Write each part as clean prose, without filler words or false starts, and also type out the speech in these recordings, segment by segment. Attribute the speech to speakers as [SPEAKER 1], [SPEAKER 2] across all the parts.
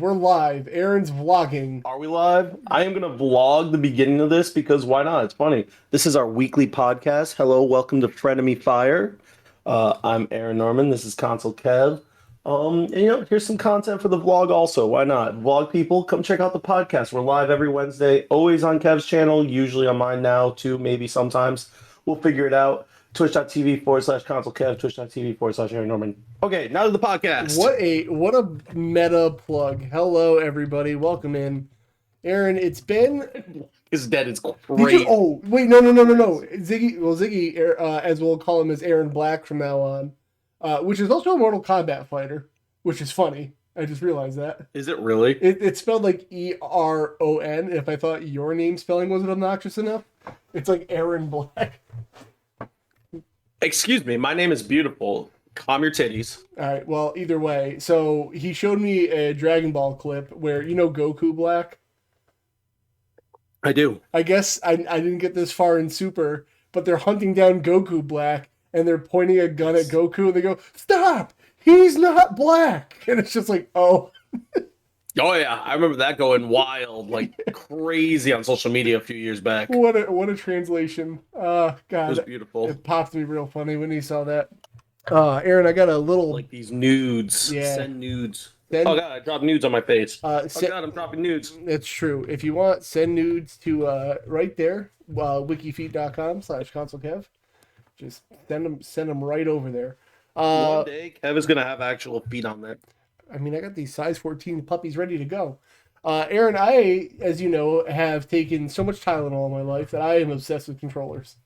[SPEAKER 1] We're live. Aaron's vlogging.
[SPEAKER 2] Are we live? I am going to vlog the beginning of this because why not? It's funny. This is our weekly podcast. Hello, welcome to Frenemy Fire. I'm Aaron Norman. This is Console Kev. Here's some content for the vlog also. Why not? Vlog people, come check out the podcast. We're live every Wednesday, always on Kev's channel, usually on mine now too, maybe sometimes. We'll figure it out. Twitch.tv/Console Kev, Twitch.tv/Aaron Norman. Okay, now to the podcast.
[SPEAKER 1] What a meta plug. Hello, everybody. Welcome in. Aaron, it's been...
[SPEAKER 2] Is dead. It's crazy.
[SPEAKER 1] Oh, wait, no. Ziggy, as we'll call him, is Aaron Black from now on, which is also a Mortal Kombat fighter, which is funny. I just realized that.
[SPEAKER 2] Is it really?
[SPEAKER 1] It's spelled like Eron. If I thought your name spelling wasn't obnoxious enough, it's like Aaron Black.
[SPEAKER 2] Excuse me, my name is Beautiful. Calm your titties.
[SPEAKER 1] All right, well, either way. So he showed me a Dragon Ball clip where, you know, Goku Black?
[SPEAKER 2] I do.
[SPEAKER 1] I guess I didn't get this far in Super, but they're hunting down Goku Black, and they're pointing a gun at Goku, and they go, "Stop! He's not black!" And it's just like, oh.
[SPEAKER 2] Oh yeah, I remember that going wild, like crazy on social media a few years back.
[SPEAKER 1] What a translation. God.
[SPEAKER 2] It was beautiful.
[SPEAKER 1] It popped me real funny when he saw that. Aaron, I got a little...
[SPEAKER 2] Like these nudes.
[SPEAKER 1] Yeah.
[SPEAKER 2] Send nudes. Oh god, I dropped nudes on my face. Oh god, I'm dropping nudes.
[SPEAKER 1] It's true. If you want, send nudes to right there, wikifeet.com/consolekev. Just send them right over there.
[SPEAKER 2] One day, Kev is gonna have actual feet on there.
[SPEAKER 1] I mean, I got these size 14 puppies ready to go. Aaron, I, as you know, have taken so much Tylenol in my life that I am obsessed with controllers.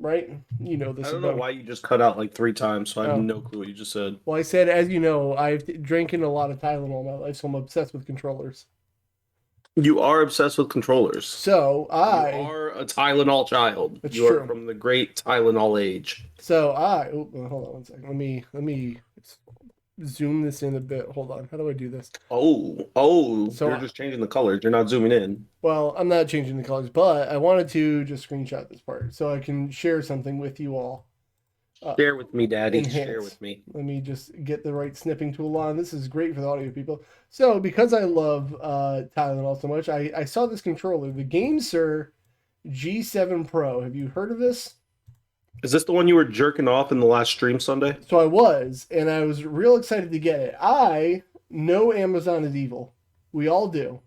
[SPEAKER 1] Right? You know this.
[SPEAKER 2] I don't know why you just cut out like 3 times, so I have no clue what you just said.
[SPEAKER 1] Well, I said, as you know, I've drinking a lot of Tylenol in my life, so I'm obsessed with controllers.
[SPEAKER 2] You are obsessed with controllers.
[SPEAKER 1] So
[SPEAKER 2] You are a Tylenol child.
[SPEAKER 1] That's
[SPEAKER 2] you
[SPEAKER 1] true.
[SPEAKER 2] are from the great Tylenol age.
[SPEAKER 1] So hold on one second. Let me zoom this in a bit. Hold on. How do I do this?
[SPEAKER 2] So you're just changing the colors. You're not zooming in.
[SPEAKER 1] Well, I'm not changing the colors, but I wanted to just screenshot this part so I can share something with you all.
[SPEAKER 2] Share with me, Daddy.
[SPEAKER 1] Enhance.
[SPEAKER 2] Share with me.
[SPEAKER 1] Let me just get the right snipping tool on. This is great for the audio people. So, because I love Tylenol so much, I saw this controller, the GameSir G7 Pro. Have you heard of this?
[SPEAKER 2] Is this the one you were jerking off in the last stream Sunday?
[SPEAKER 1] So I was, and I was real excited to get it. I know Amazon is evil. We all do.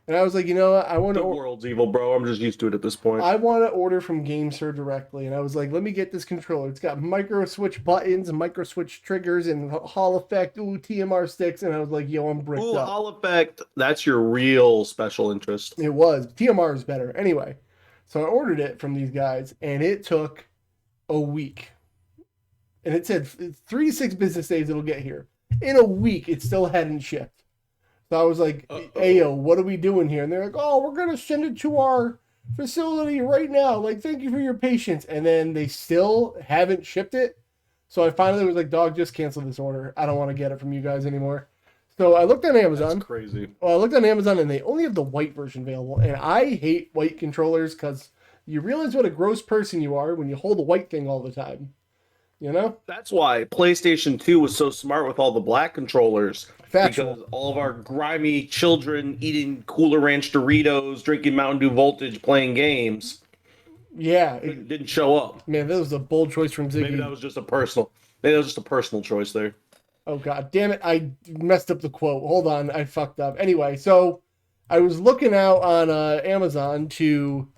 [SPEAKER 1] And I was like, you know what?
[SPEAKER 2] The world's evil, bro. I'm just used to it at this point.
[SPEAKER 1] I want to order from GameSir directly. And I was like, let me get this controller. It's got micro switch buttons, micro switch triggers, and Hall effect, TMR sticks. And I was like, yo, I'm bricked up.
[SPEAKER 2] Hall effect, that's your real special interest.
[SPEAKER 1] It was. TMR is better. Anyway, so I ordered it from these guys, and it took a week. And it said 3 to 6 business days it'll get here. In a week, it still hadn't shipped. So I was like, "Ayo, what are we doing here?" And they're like, "Oh, we're going to send it to our facility right now. Like, thank you for your patience." And then they still haven't shipped it. So I finally was like, "Dog, just cancel this order. I don't want to get it from you guys anymore." So I looked on Amazon.
[SPEAKER 2] That's crazy.
[SPEAKER 1] Well, I looked on Amazon, and they only have the white version available. And I hate white controllers because you realize what a gross person you are when you hold a white thing all the time. You know?
[SPEAKER 2] That's why PlayStation 2 was so smart with all the black controllers.
[SPEAKER 1] Factual.
[SPEAKER 2] Because all of our grimy children eating Cooler Ranch Doritos, drinking Mountain Dew Voltage, playing games.
[SPEAKER 1] Yeah.
[SPEAKER 2] It didn't show up.
[SPEAKER 1] Man, that was a bold choice from Ziggy.
[SPEAKER 2] Maybe that was just a personal choice there.
[SPEAKER 1] Oh, God damn it. I messed up the quote. Hold on. I fucked up. Anyway, so I was looking out on Amazon to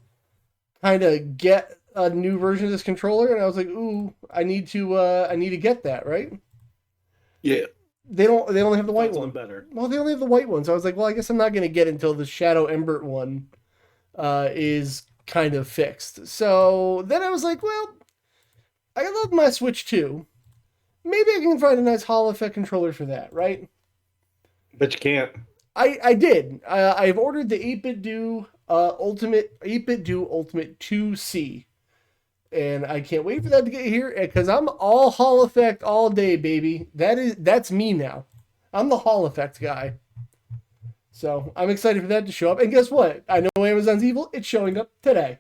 [SPEAKER 1] kind of get a new version of this controller, and I was like, ooh, I need to get that, right?
[SPEAKER 2] Yeah.
[SPEAKER 1] They only have the white one.
[SPEAKER 2] Better.
[SPEAKER 1] Well, they only have the white one, so I was like, well, I guess I'm not going to get it until the Shadow Embert one is kind of fixed. So then I was like, well, I love my Switch 2. Maybe I can find a nice Hall effect controller for that, right?
[SPEAKER 2] But you can't.
[SPEAKER 1] I did. I've ordered the 8-bit Do Ultimate 2C. And I can't wait for that to get here because I'm all Hall effect all day, baby. That's me now. I'm the Hall effect guy. So I'm excited for that to show up. And guess what? I know Amazon's evil. It's showing up today.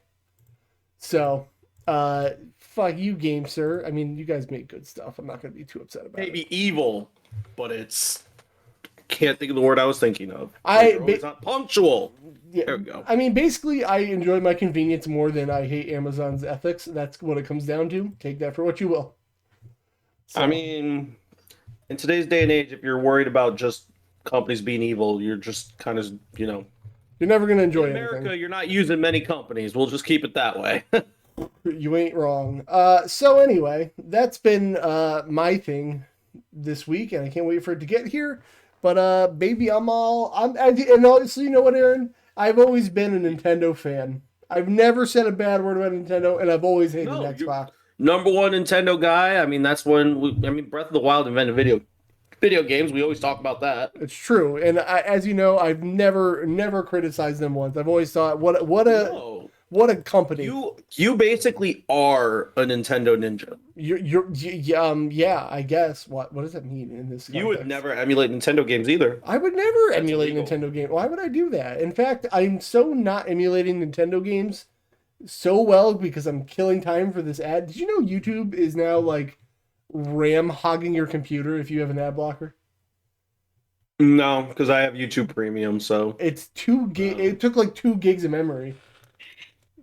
[SPEAKER 1] So, fuck you, GameSir. I mean, you guys make good stuff. I'm not going to be too upset about it.
[SPEAKER 2] Maybe evil, but it's can't think of the word I was thinking of. You're always not punctual.
[SPEAKER 1] Yeah,
[SPEAKER 2] there we go.
[SPEAKER 1] I mean, basically, I enjoy my convenience more than I hate Amazon's ethics. That's what it comes down to. Take that for what you will.
[SPEAKER 2] So, I mean, in today's day and age, if you're worried about just companies being evil, you're just kind of,
[SPEAKER 1] you're never going to enjoy
[SPEAKER 2] in America,
[SPEAKER 1] anything.
[SPEAKER 2] You're not using many companies. We'll just keep it that way.
[SPEAKER 1] You ain't wrong. So anyway, that's been my thing this week, and I can't wait for it to get here. But baby, and also, you know what, Aaron? I've always been a Nintendo fan. I've never said a bad word about Nintendo, and I've always hated Xbox.
[SPEAKER 2] Number one Nintendo guy. I mean, that's when Breath of the Wild invented video games. We always talk about that.
[SPEAKER 1] It's true, and as you know, I've never criticized them once. I've always thought, what a company.
[SPEAKER 2] You basically are a Nintendo ninja.
[SPEAKER 1] Yeah, I guess. What does that mean in this context?
[SPEAKER 2] You would never emulate Nintendo games either.
[SPEAKER 1] I would never emulate Nintendo games. Why would I do that? In fact, I'm so not emulating Nintendo games so well because I'm killing time for this ad. Did you know YouTube is now like RAM hogging your computer if you have an ad blocker?
[SPEAKER 2] No, because I have YouTube Premium, so
[SPEAKER 1] it's 2 gig. It took like 2 gigs of memory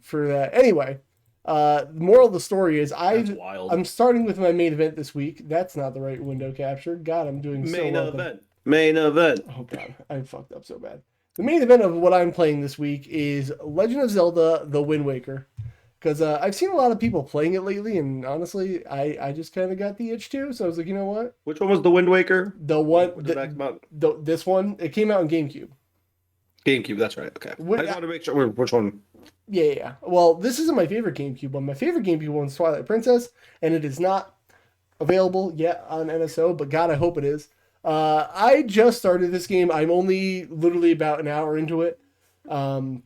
[SPEAKER 1] for that. Anyway, moral of the story is I'm starting with my main event this week. That's not the right window capture. God, I'm doing so well.
[SPEAKER 2] Main event.
[SPEAKER 1] Oh God, I fucked up so bad. The main event of what I'm playing this week is Legend of Zelda: The Wind Waker, because I've seen a lot of people playing it lately, and honestly, I just kind of got the itch too. So I was like, you know what?
[SPEAKER 2] Which one was the Wind Waker?
[SPEAKER 1] The one. This one. It came out on GameCube.
[SPEAKER 2] GameCube, that's right. Okay. I just want to make sure which one.
[SPEAKER 1] Yeah. Well, this isn't my favorite GameCube one. My favorite GameCube one is Twilight Princess, and it is not available yet on NSO, but God, I hope it is. I just started this game. I'm only literally about an hour into it. I'm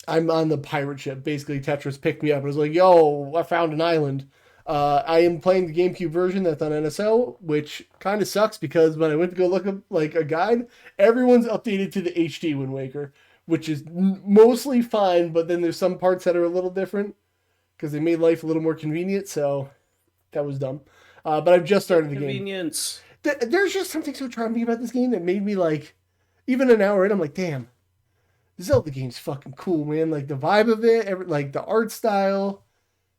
[SPEAKER 1] on the pirate ship. Basically, Tetris picked me up and was like, yo, I found an island. I am playing the GameCube version that's on NSO, which kind of sucks because when I went to go look up like a guide, everyone's updated to the HD Wind Waker, which is mostly fine, but then there's some parts that are a little different because they made life a little more convenient, so that was dumb. But I've just started the game. There's just something so charming about this game that made me like, even an hour in, I'm like, damn, the Zelda game's fucking cool, man. Like the vibe of it, like the art style.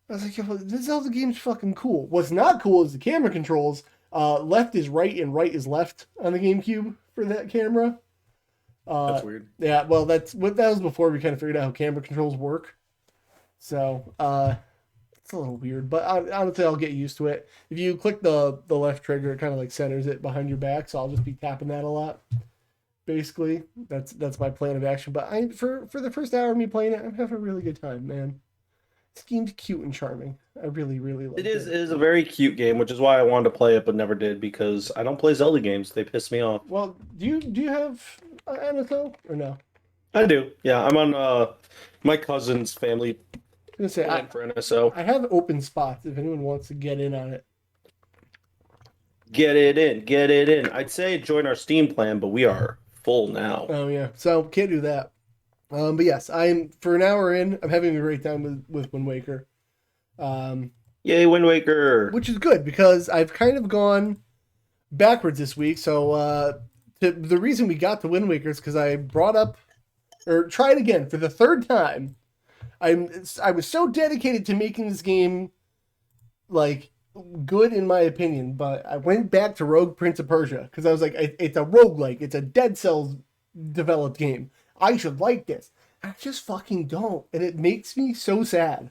[SPEAKER 1] I was like, yo, this Zelda game's fucking cool. What's not cool is the camera controls. Left is right and right is left on the GameCube for that camera.
[SPEAKER 2] That's weird.
[SPEAKER 1] Yeah, well, that was before we kind of figured out how camera controls work. So, it's a little weird, but honestly, I'll get used to it. If you click the left trigger, it kind of like centers it behind your back, so I'll just be tapping that a lot. Basically, that's my plan of action. But for the first hour of me playing it, I'm having a really good time, man. This game's cute and charming. I really, really like it.
[SPEAKER 2] It is a very cute game, which is why I wanted to play it but never did, because I don't play Zelda games. They piss me off.
[SPEAKER 1] Well, do you have NSO or no?
[SPEAKER 2] I do. Yeah, I'm on my cousin's family
[SPEAKER 1] plan
[SPEAKER 2] for NSO.
[SPEAKER 1] I have open spots if anyone wants to get in on it.
[SPEAKER 2] Get it in. I'd say join our Steam plan, but we are full now.
[SPEAKER 1] Oh yeah, so can't do that. But yes, I'm for an hour in. I'm having a great time with Wind Waker.
[SPEAKER 2] Yay, Wind Waker!
[SPEAKER 1] Which is good because I've kind of gone backwards this week. So the reason we got to Wind Waker is because I brought up or tried again for the third time. I was so dedicated to making this game like good in my opinion, but I went back to Rogue Prince of Persia because I was like, it's a roguelike, it's a Dead Cells developed game. I should like this. I just fucking don't, and it makes me so sad.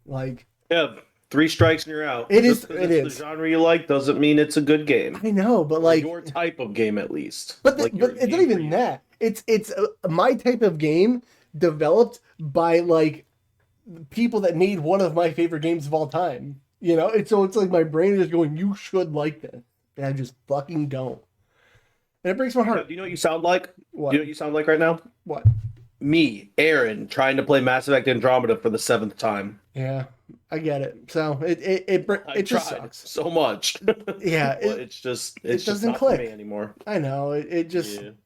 [SPEAKER 1] Like,
[SPEAKER 2] yeah, 3 strikes and you're out.
[SPEAKER 1] It is
[SPEAKER 2] the genre you like doesn't mean it's a good game.
[SPEAKER 1] I know, but like
[SPEAKER 2] your type of game at least.
[SPEAKER 1] But it's not even that. It's my type of game developed by like people that made one of my favorite games of all time. You know, it's like my brain is going, you should like this, and I just fucking don't. And it breaks my heart.
[SPEAKER 2] Do you know what you sound like?
[SPEAKER 1] What?
[SPEAKER 2] Do you know what you sound like right now?
[SPEAKER 1] What?
[SPEAKER 2] Me, Aaron, trying to play Mass Effect Andromeda for the 7th time.
[SPEAKER 1] Yeah, I get it. So it just sucks
[SPEAKER 2] so much.
[SPEAKER 1] Yeah,
[SPEAKER 2] it doesn't
[SPEAKER 1] click
[SPEAKER 2] for me anymore.
[SPEAKER 1] I know it just it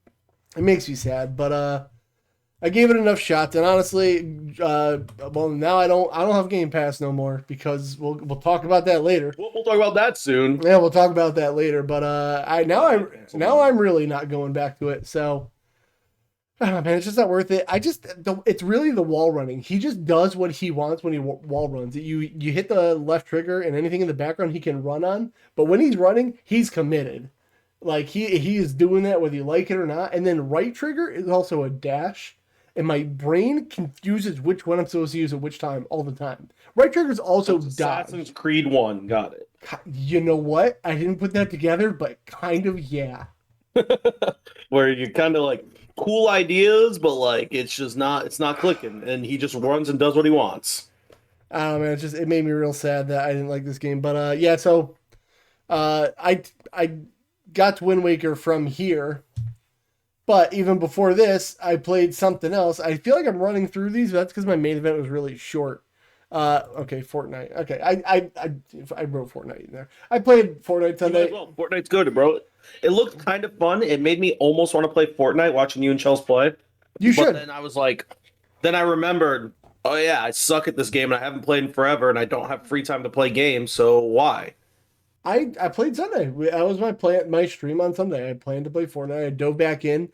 [SPEAKER 1] makes me sad, but I gave it enough shots, and honestly, well, now I don't have Game Pass no more because we'll talk about that later.
[SPEAKER 2] We'll talk about that soon.
[SPEAKER 1] Yeah, we'll talk about that later. But I now
[SPEAKER 2] Well,
[SPEAKER 1] I'm
[SPEAKER 2] cancel
[SPEAKER 1] now
[SPEAKER 2] mine.
[SPEAKER 1] I'm really not going back to it. So, man, it's just not worth it. It's really the wall running. He just does what he wants when he wall runs. You hit the left trigger, and anything in the background he can run on. But when he's running, he's committed. Like he is doing that whether you like it or not. And then right trigger is also a dash. And my brain confuses which one I'm supposed to use at which time all the time. Right trigger is
[SPEAKER 2] So
[SPEAKER 1] also
[SPEAKER 2] it's Assassin's
[SPEAKER 1] dodge.
[SPEAKER 2] Creed 1. Got it.
[SPEAKER 1] You know what? I didn't put that together, but kind of yeah.
[SPEAKER 2] Where you kind of like cool ideas, but like it's not clicking, and he just runs and does what he wants.
[SPEAKER 1] I don't know, man. It made me real sad that I didn't like this game. But yeah. So I got to Wind Waker from here. But even before this, I played something else. I feel like I'm running through these, but that's because my main event was really short. Okay, Fortnite. Okay, I wrote Fortnite in there. I played Fortnite
[SPEAKER 2] You might as
[SPEAKER 1] Sunday.
[SPEAKER 2] well. Fortnite's good, bro. It looked kind of fun. It made me almost want to play Fortnite watching you and Chels play.
[SPEAKER 1] You
[SPEAKER 2] But
[SPEAKER 1] should.
[SPEAKER 2] then I was like, then I remembered, oh yeah, I suck at this game and I haven't played in forever and I don't have free time to play games, so why?
[SPEAKER 1] I played Sunday. That was my stream on Sunday. I planned to play Fortnite. I dove back in.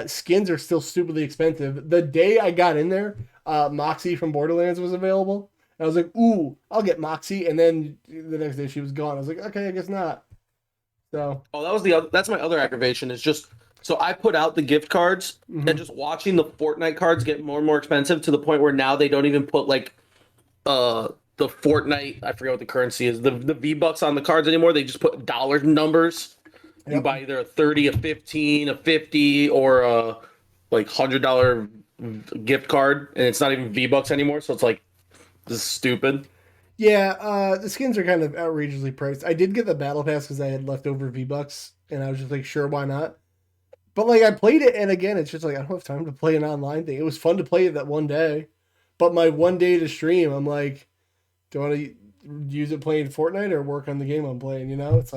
[SPEAKER 1] Skins are still stupidly expensive. The day I got in there, Moxie from Borderlands was available. I was like, ooh, I'll get Moxie. And then the next day she was gone. I was like, okay, I guess not. So,
[SPEAKER 2] Oh, that was the other, that's my other aggravation is just so I put out the gift cards and
[SPEAKER 1] mhm.
[SPEAKER 2] just watching the Fortnite cards get more and more expensive to the point where now they don't even put like the Fortnite, I forget what the currency is, the V-Bucks on the cards anymore. They just put dollar numbers. You can
[SPEAKER 1] Yep.
[SPEAKER 2] buy either a 30, a 15, a 50, or a like $100 gift card, and it's not even V-Bucks anymore. So it's like this is stupid.
[SPEAKER 1] Yeah, the skins are kind of outrageously priced. I did get the battle pass because I had leftover V-Bucks, and I was just like, sure, why not? But like I played it, and again, it's just like I don't have time to play an online thing. It was fun to play it that one day, but my one day to stream, I'm like, do I want to use it playing Fortnite or work on the game I'm playing? You know, it's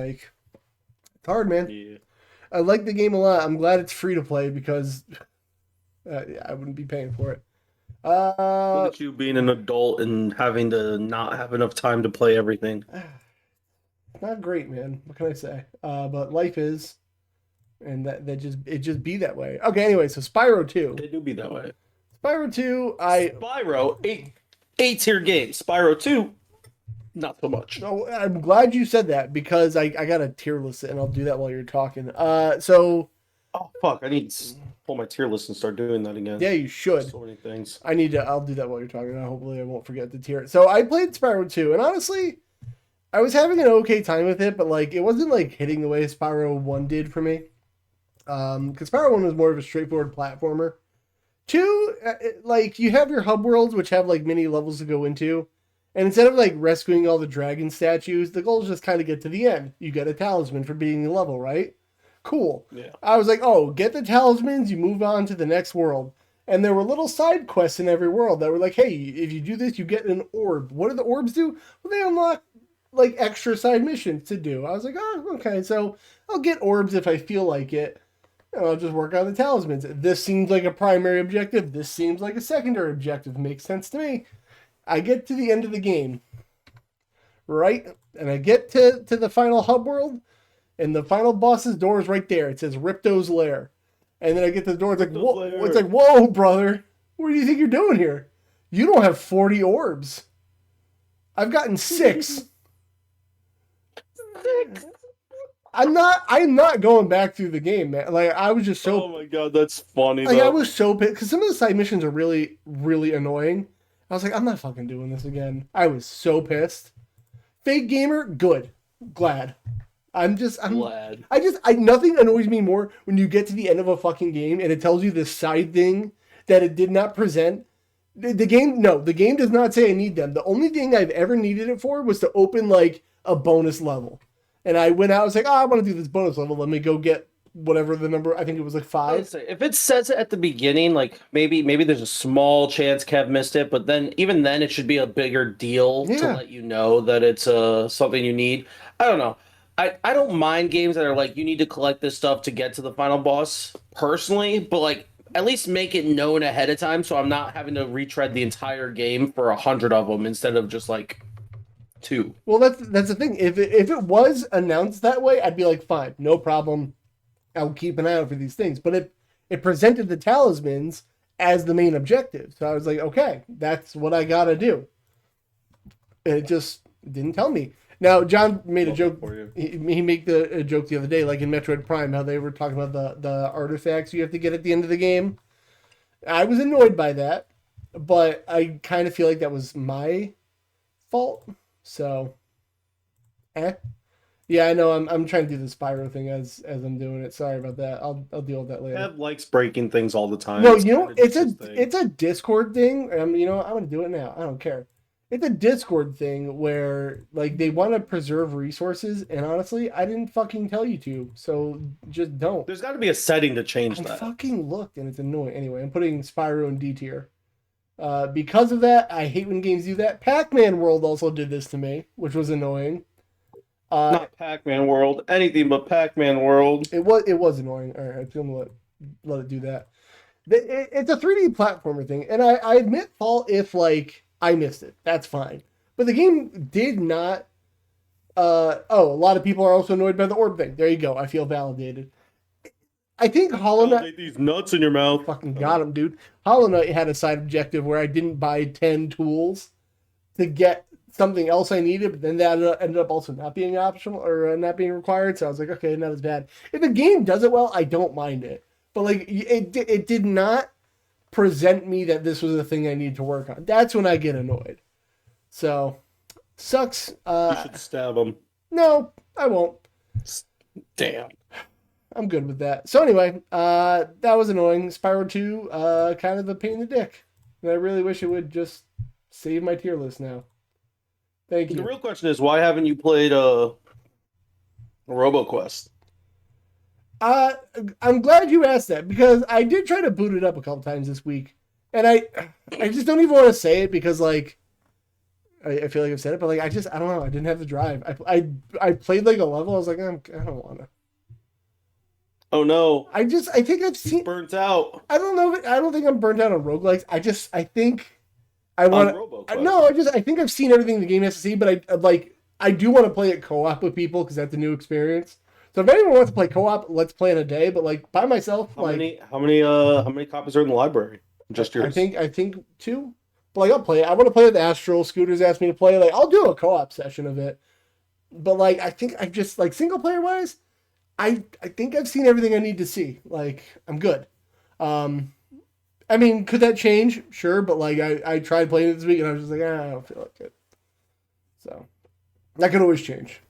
[SPEAKER 1] hard, man.
[SPEAKER 2] Yeah.
[SPEAKER 1] I like the game a lot. I'm glad it's free to play because I wouldn't be paying for it.
[SPEAKER 2] Look
[SPEAKER 1] Uh,
[SPEAKER 2] at you being an adult and having to not have enough time to play everything.
[SPEAKER 1] not great, man. What can I say? But life is, and it just be that way. Okay, anyway, so Spyro 2.
[SPEAKER 2] They do be that way.
[SPEAKER 1] Spyro 2,
[SPEAKER 2] Spyro, eight tier game. Spyro 2, not so much.
[SPEAKER 1] oh, I'm glad you said that because I got a tier list and I'll do that while you're talking. So
[SPEAKER 2] Oh fuck! I need to pull my tier list and start doing that again.
[SPEAKER 1] yeah, you should.
[SPEAKER 2] So many things.
[SPEAKER 1] I'll do that while you're talking. Hopefully I won't forget to tier it. So I played Spyro 2 and honestly, I was having an okay time with it, but like it wasn't like hitting the way Spyro 1 did for me. Because Spyro 1 was more of a straightforward platformer. 2, like you have your hub worlds which have like mini levels to go into. And instead of like rescuing all the dragon statues, the goal is just kind of get to the end. You get a talisman for beating the level, right? Cool.
[SPEAKER 2] Yeah.
[SPEAKER 1] I was like, oh, get the talismans, you move on to the next world. And there were little side quests in every world that were like, hey, if you do this, you get an orb. What do the orbs do? Well, they unlock like extra side missions to do. I was like, oh, okay, so I'll get orbs if I feel like it. And I'll just work on the talismans. This seems like a primary objective. This seems like a secondary objective. Makes sense to me. I get to the end of the game, right? And I get to the final hub world, and the final boss's door is right there. It says Ripto's Lair. And then I get to the door. It's like,
[SPEAKER 2] Ripto's
[SPEAKER 1] whoa,
[SPEAKER 2] Lair.
[SPEAKER 1] it's like, whoa, brother. What do you think you're doing here? You don't have 40 orbs. I've gotten 6. I'm not going back through the game, man. Like I was just
[SPEAKER 2] Oh
[SPEAKER 1] so
[SPEAKER 2] my god, that's funny
[SPEAKER 1] like I
[SPEAKER 2] though.
[SPEAKER 1] was so pissed because some of the side missions are really, really annoying. I was like, I'm not fucking doing this again. I was so pissed. Fake gamer, good. Glad.
[SPEAKER 2] Glad.
[SPEAKER 1] I nothing annoys me more when you get to the end of a fucking game and it tells you this side thing that it did not present. The game, no, the game does not say I need them. The only thing I've ever needed it for was to open like a bonus level. And I went out, I was like, oh, I want to do this bonus level. Let me go get whatever the number, I think it was like
[SPEAKER 2] I would
[SPEAKER 1] 5.
[SPEAKER 2] say, if it says it at the beginning, like maybe there's a small chance Kev missed it, but then even then it should be a bigger deal to
[SPEAKER 1] Yeah.
[SPEAKER 2] let you know that it's something you need. I don't know. I don't mind games that are like you need to collect this stuff to get to the final boss personally, but like at least make it known ahead of time, so I'm not having to retread the entire game for 100 of them instead of just like two.
[SPEAKER 1] Well, that's the thing. If it was announced that way, I'd be like, fine, no problem. I'll keep an eye out for these things. But it presented the talismans as the main objective, so I was like, okay, that's what I gotta do. And it just didn't tell me. Now, John made a joke. He made a joke the other day, like in Metroid Prime, how they were talking about the artifacts you have to get at the end of the game. I was annoyed by that, but I kind of feel like that was my fault. So, yeah, I know. I'm trying to do the Spyro thing as I'm doing it. Sorry about that. I'll deal with that later.
[SPEAKER 2] Kev likes breaking things all the time.
[SPEAKER 1] No, you know, it's a Discord thing. You know, I'm gonna do it now. I don't care. It's a Discord thing where like they want to preserve resources, and honestly, I didn't fucking tell you to, so just don't.
[SPEAKER 2] There's got to be a setting to change
[SPEAKER 1] I
[SPEAKER 2] that.
[SPEAKER 1] fucking looked, and it's annoying. Anyway, I'm putting Spyro in D tier. Because of that, I hate when games do that. Pac-Man World also did this to me, which was annoying.
[SPEAKER 2] Not Pac-Man World, anything but Pac-Man World.
[SPEAKER 1] It was annoying. All right, I'm gonna let it do that. It's a 3D platformer thing, and I admit fault if like I missed it. That's fine. But the game did not. A lot of people are also annoyed by the orb thing. There you go. I feel validated. I think Hollow Knight.
[SPEAKER 2] These nuts in your mouth.
[SPEAKER 1] Fucking got him, dude. Hollow Knight had a side objective where I didn't buy 10 tools to get something else I needed, but then that ended up also not being optional or not being required. So I was like, okay, not as bad. If a game does it well, I don't mind it. But like, it did not present me that this was a thing I need to work on. That's when I get annoyed. So, sucks.
[SPEAKER 2] You should stab him.
[SPEAKER 1] No, I won't.
[SPEAKER 2] Damn.
[SPEAKER 1] I'm good with that. So anyway, that was annoying. Spyro 2, kind of a pain in the dick. And I really wish it would just save my tier list now. Thank you.
[SPEAKER 2] The real question is, why haven't you played RoboQuest?
[SPEAKER 1] I'm glad you asked that, because I did try to boot it up a couple times this week. And I just don't even want to say it because, like, I feel like I've said it, but, like, I don't know. I didn't have the drive. I played, like, a level. I was like, I don't want to.
[SPEAKER 2] Oh no!
[SPEAKER 1] I think I've seen
[SPEAKER 2] burnt out.
[SPEAKER 1] I don't know. I don't think I'm burnt out on roguelikes. I think I want to. No, I think I've seen everything the game has to see, but I do want to play it co-op with people because that's a new experience. So if anyone wants to play co-op, let's play in a day. But like by myself,
[SPEAKER 2] how many copies are in the library? Just yours.
[SPEAKER 1] I think 2. But like I'll play it. I want to play with Astral. Scooters asked me to play. Like I'll do a co-op session of it. But like I think I just like single player wise. I think I've seen everything I need to see. Like, I'm good. I mean, could that change? Sure, but like I tried playing it this week and I was just like, I don't feel like it. So that could always change,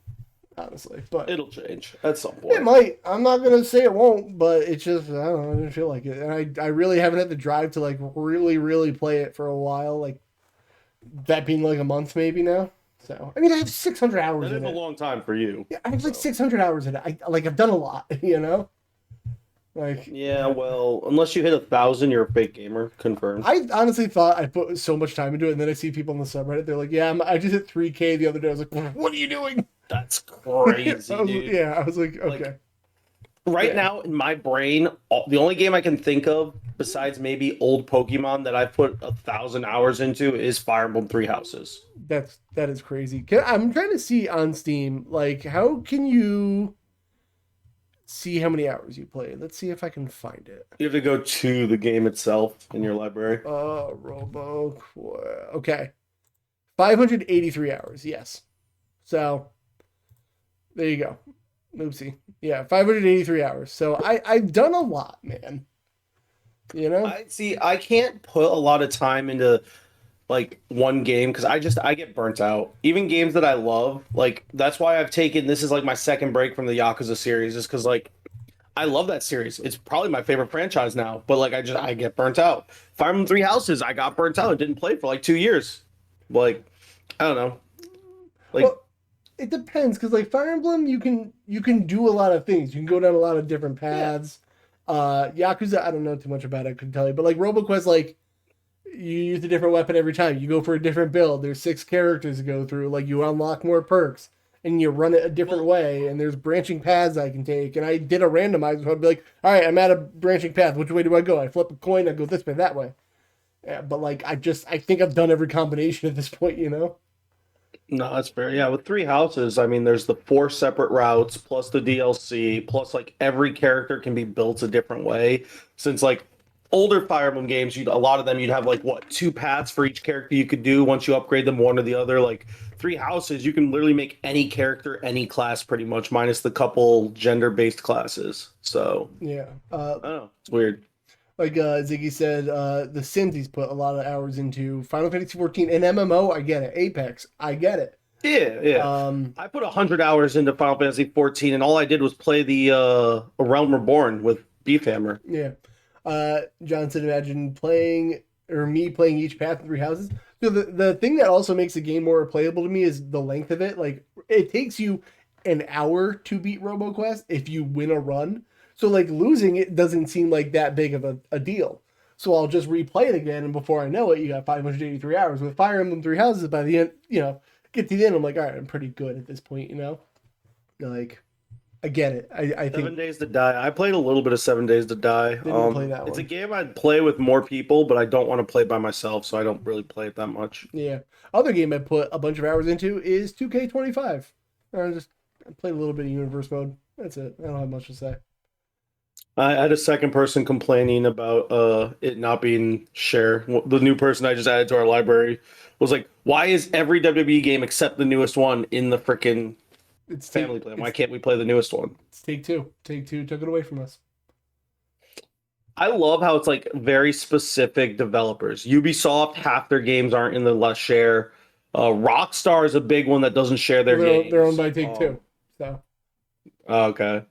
[SPEAKER 1] honestly. But
[SPEAKER 2] it'll change at some point.
[SPEAKER 1] It might. I'm not gonna say it won't, but it's just I don't know, I didn't feel like it. And I really haven't had the drive to like really, really play it for a while. Like that being like a month maybe now. So I mean I have 600 hours in it.
[SPEAKER 2] That is a long time for you.
[SPEAKER 1] Yeah, I have like 600 hours in it. I've done a lot, you know? Like
[SPEAKER 2] yeah, well, unless you hit 1,000, you're a fake gamer. Confirmed.
[SPEAKER 1] I honestly thought I put so much time into it, and then I see people on the subreddit. They're like, "Yeah, I just hit 3K the other day." I was like, "What are you doing?"
[SPEAKER 2] That's crazy, dude.
[SPEAKER 1] Yeah, I was like, "Okay."
[SPEAKER 2] Right now, in my brain, the only game I can think of besides maybe old Pokemon that I put 1,000 hours into is Fire Emblem Three Houses.
[SPEAKER 1] That is crazy. I'm trying to see on Steam, like, how can you see how many hours you play? Let's see if I can find it.
[SPEAKER 2] You have to go to the game itself in your library.
[SPEAKER 1] Okay. 583 hours, yes. So, there you go. Oopsie. Yeah, 583 hours. So, I've done a lot, man. You know?
[SPEAKER 2] I can't put a lot of time into like one game because I get burnt out. Even games that I love, like that's why I've taken this is like my second break from the Yakuza series, is because like I love that series. It's probably my favorite franchise now, but like I get burnt out. Fire Emblem Three Houses, I got burnt out and didn't play for like 2 years. Like I don't know. Like
[SPEAKER 1] well, it depends because like Fire Emblem, you can do a lot of things. You can go down a lot of different paths. Yakuza, I don't know too much about it. I couldn't tell you, but like RoboQuest, like you use a different weapon every time. You go for a different build. There's 6 characters to go through. Like you unlock more perks. and you run it a different way, and there's branching paths I can take. And I did a randomizer, so I'd be like, all right, I'm at a branching path. Which way do I go? I flip a coin, I go this way, that way. Yeah, but like, I think I've done every combination at this point, you know?
[SPEAKER 2] No, that's fair. Yeah, with three houses, I mean, there's the four separate routes plus the DLC, plus like every character can be built a different way. Since like older Fire Emblem games, a lot of them you'd have like what, two paths for each character you could do once you upgrade them one or the other. Like three houses, you can literally make any character, any class pretty much, minus the couple gender-based classes. So
[SPEAKER 1] Yeah.
[SPEAKER 2] I don't know. It's weird.
[SPEAKER 1] Like Ziggy said, The Sims he's put a lot of hours into. Final Fantasy 14 and MMO, I get it. Apex, I get it.
[SPEAKER 2] Yeah. I put 100 hours into Final Fantasy 14, and all I did was play the A Realm Reborn with Beefhammer.
[SPEAKER 1] Yeah. John said, imagine me playing each path in three houses. So the thing that also makes the game more playable to me is the length of it. Like, it takes you an hour to beat RoboQuest if you win a run. So, like, losing it doesn't seem like that big of a deal. So I'll just replay it again, and before I know it, you got 583 hours. With Fire Emblem Three Houses, by the end, get to the end, I'm like, all right, I'm pretty good at this point, Like, I get it. I think
[SPEAKER 2] 7 Days to Die. I played a little bit of 7 Days to Die.
[SPEAKER 1] Didn't play that
[SPEAKER 2] It's a
[SPEAKER 1] one.
[SPEAKER 2] game I'd play with more people, but I don't want to play by myself, so I don't really play it that much.
[SPEAKER 1] Yeah. Other game I put a bunch of hours into is 2K25. I played a little bit of Universe Mode. That's it. I don't have much to say.
[SPEAKER 2] I had a second person complaining about it not being share. The new person I just added to our library was like, "Why is every WWE game except the newest one in the freaking
[SPEAKER 1] It's
[SPEAKER 2] family plan? Why can't we play the newest one?"
[SPEAKER 1] It's Take-Two. Take-Two took it away from us.
[SPEAKER 2] I love how it's like very specific developers. Ubisoft, half their games aren't in the less share. Rockstar is a big one that doesn't share their games.
[SPEAKER 1] They're owned by Take-Two. So
[SPEAKER 2] Okay.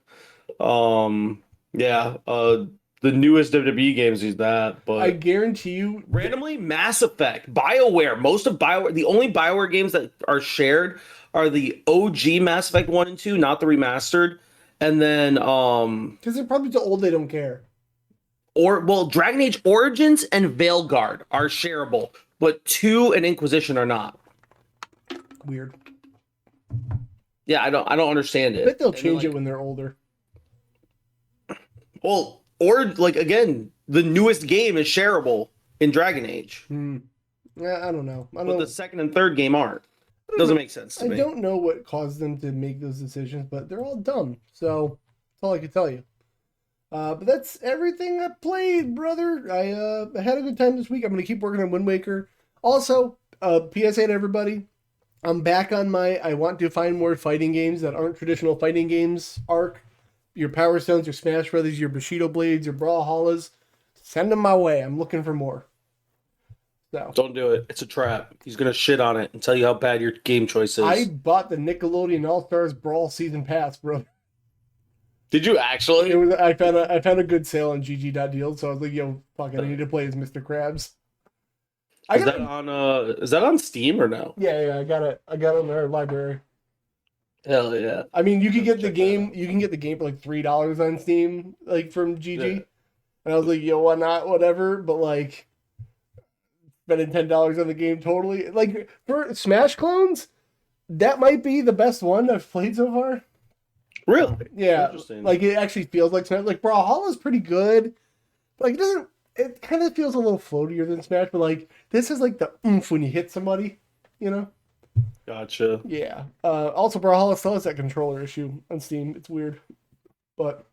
[SPEAKER 2] Yeah. The newest WWE games is that, but
[SPEAKER 1] I guarantee you,
[SPEAKER 2] randomly Mass Effect, BioWare, most of BioWare, the only BioWare games that are shared are the OG Mass Effect 1 and 2, not the remastered. And then
[SPEAKER 1] because they're probably too old, they don't care.
[SPEAKER 2] Dragon Age Origins and Veilguard are shareable, but 2 and Inquisition are not.
[SPEAKER 1] Weird.
[SPEAKER 2] Yeah, I don't understand it.
[SPEAKER 1] I bet they'll change it when they're older.
[SPEAKER 2] Well, or like again, the newest game is shareable in Dragon Age.
[SPEAKER 1] Yeah, I don't know.
[SPEAKER 2] But the second and third game aren't. Doesn't make sense to me.
[SPEAKER 1] I don't know what caused them to make those decisions, but they're all dumb. So that's all I can tell you. But that's everything I played, brother. I had a good time this week. I'm gonna keep working on Wind Waker. Also, PSA to everybody. I'm back on my I want to find more fighting games that aren't traditional fighting games arc. Your Power Stones, your Smash Brothers, your Bushido Blades, your Brawlhallas. Send them my way. I'm looking for more. So
[SPEAKER 2] don't do it. It's a trap. He's gonna shit on it and tell you how bad your game choice is.
[SPEAKER 1] I bought the Nickelodeon All Stars Brawl Season Pass, bro.
[SPEAKER 2] Did you actually?
[SPEAKER 1] I found a good sale on GG.deal, so I was like, yo, fuck it, I need to play as Mr. Krabs.
[SPEAKER 2] Is that on Steam or no?
[SPEAKER 1] Yeah, I got it. I got it in our library.
[SPEAKER 2] Hell yeah.
[SPEAKER 1] I mean, you can get the game for like $3 on Steam, like from GG.
[SPEAKER 2] Yeah.
[SPEAKER 1] And I was like, yo, why not? Whatever. But like spending $10 on the game totally. Like for Smash clones, that might be the best one I've played so far.
[SPEAKER 2] Really?
[SPEAKER 1] Yeah.
[SPEAKER 2] Interesting.
[SPEAKER 1] Like it actually feels like Smash. Like Brawlhalla's pretty good. Like it kind of feels a little floatier than Smash, but like this is like the oomph when you hit somebody,
[SPEAKER 2] Gotcha.
[SPEAKER 1] Yeah. Also, Brawlhalla still has that controller issue on Steam. It's weird, but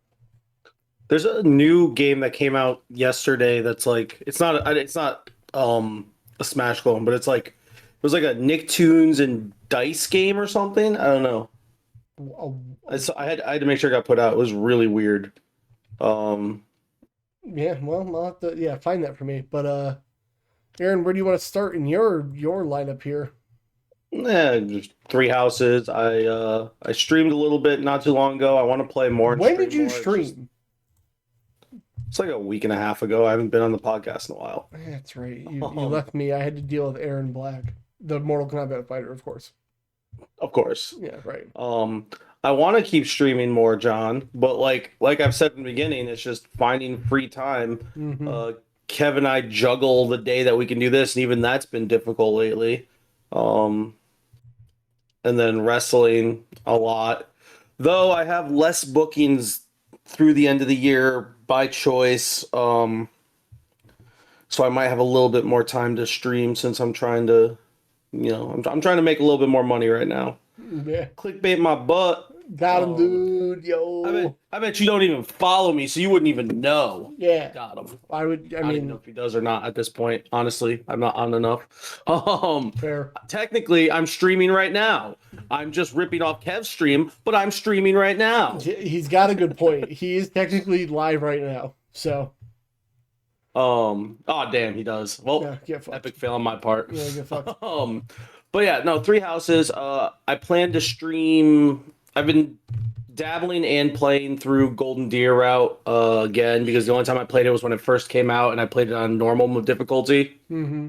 [SPEAKER 2] there's a new game that came out yesterday. That's like it's not a Smash clone, but it was like a Nicktoons and Dice game or something. I don't know. I had to make sure it got put out. It was really weird.
[SPEAKER 1] Yeah. Well, I'll have to find that for me. But Aaron, where do you want to start in your lineup here?
[SPEAKER 2] Just three houses. I streamed a little bit not too long ago. I want to play more.
[SPEAKER 1] When did you stream?
[SPEAKER 2] It's like a week and a half ago. I haven't been on the podcast in a while.
[SPEAKER 1] That's right. You left me. I had to deal with Aaron Black, the Mortal Kombat fighter, of course.
[SPEAKER 2] Of course.
[SPEAKER 1] Yeah, right.
[SPEAKER 2] I want to keep streaming more, John, but like I've said in the beginning, it's just finding free time.
[SPEAKER 1] Mm-hmm.
[SPEAKER 2] Kev and I juggle the day that we can do this, and even that's been difficult lately. and then wrestling a lot. Though I have less bookings through the end of the year by choice, so I might have a little bit more time to stream since I'm trying to, I'm trying to make a little bit more money right now.
[SPEAKER 1] Yeah.
[SPEAKER 2] Clickbait my butt.
[SPEAKER 1] Got him, dude.
[SPEAKER 2] I bet you don't even follow me, so you wouldn't even know.
[SPEAKER 1] Yeah.
[SPEAKER 2] Got him.
[SPEAKER 1] I don't even
[SPEAKER 2] know if he does or not at this point. Honestly, I'm not on enough.
[SPEAKER 1] Fair.
[SPEAKER 2] Technically, I'm streaming right now. I'm just ripping off Kev's stream, but I'm streaming right now.
[SPEAKER 1] He's got a good point. He is technically live right now. So.
[SPEAKER 2] Oh damn, he does. Well,
[SPEAKER 1] yeah,
[SPEAKER 2] epic fail on my part.
[SPEAKER 1] Yeah, get fucked.
[SPEAKER 2] But yeah, no, Three Houses. I plan to stream. I've been dabbling and playing through Golden Deer route again because the only time I played it was when it first came out, and I played it on normal difficulty.
[SPEAKER 1] Mm-hmm.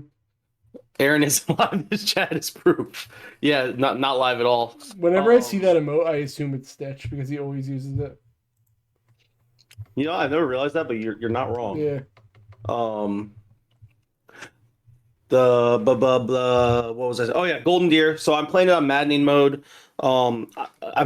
[SPEAKER 2] Aaron is live. His chat is proof. Yeah, not live at all.
[SPEAKER 1] Whenever I see that emote, I assume it's Stitch because he always uses it.
[SPEAKER 2] You know, I've never realized that, but you're not wrong.
[SPEAKER 1] Yeah.
[SPEAKER 2] What was I saying? Oh yeah, Golden Deer. So I'm playing it on maddening mode. I'm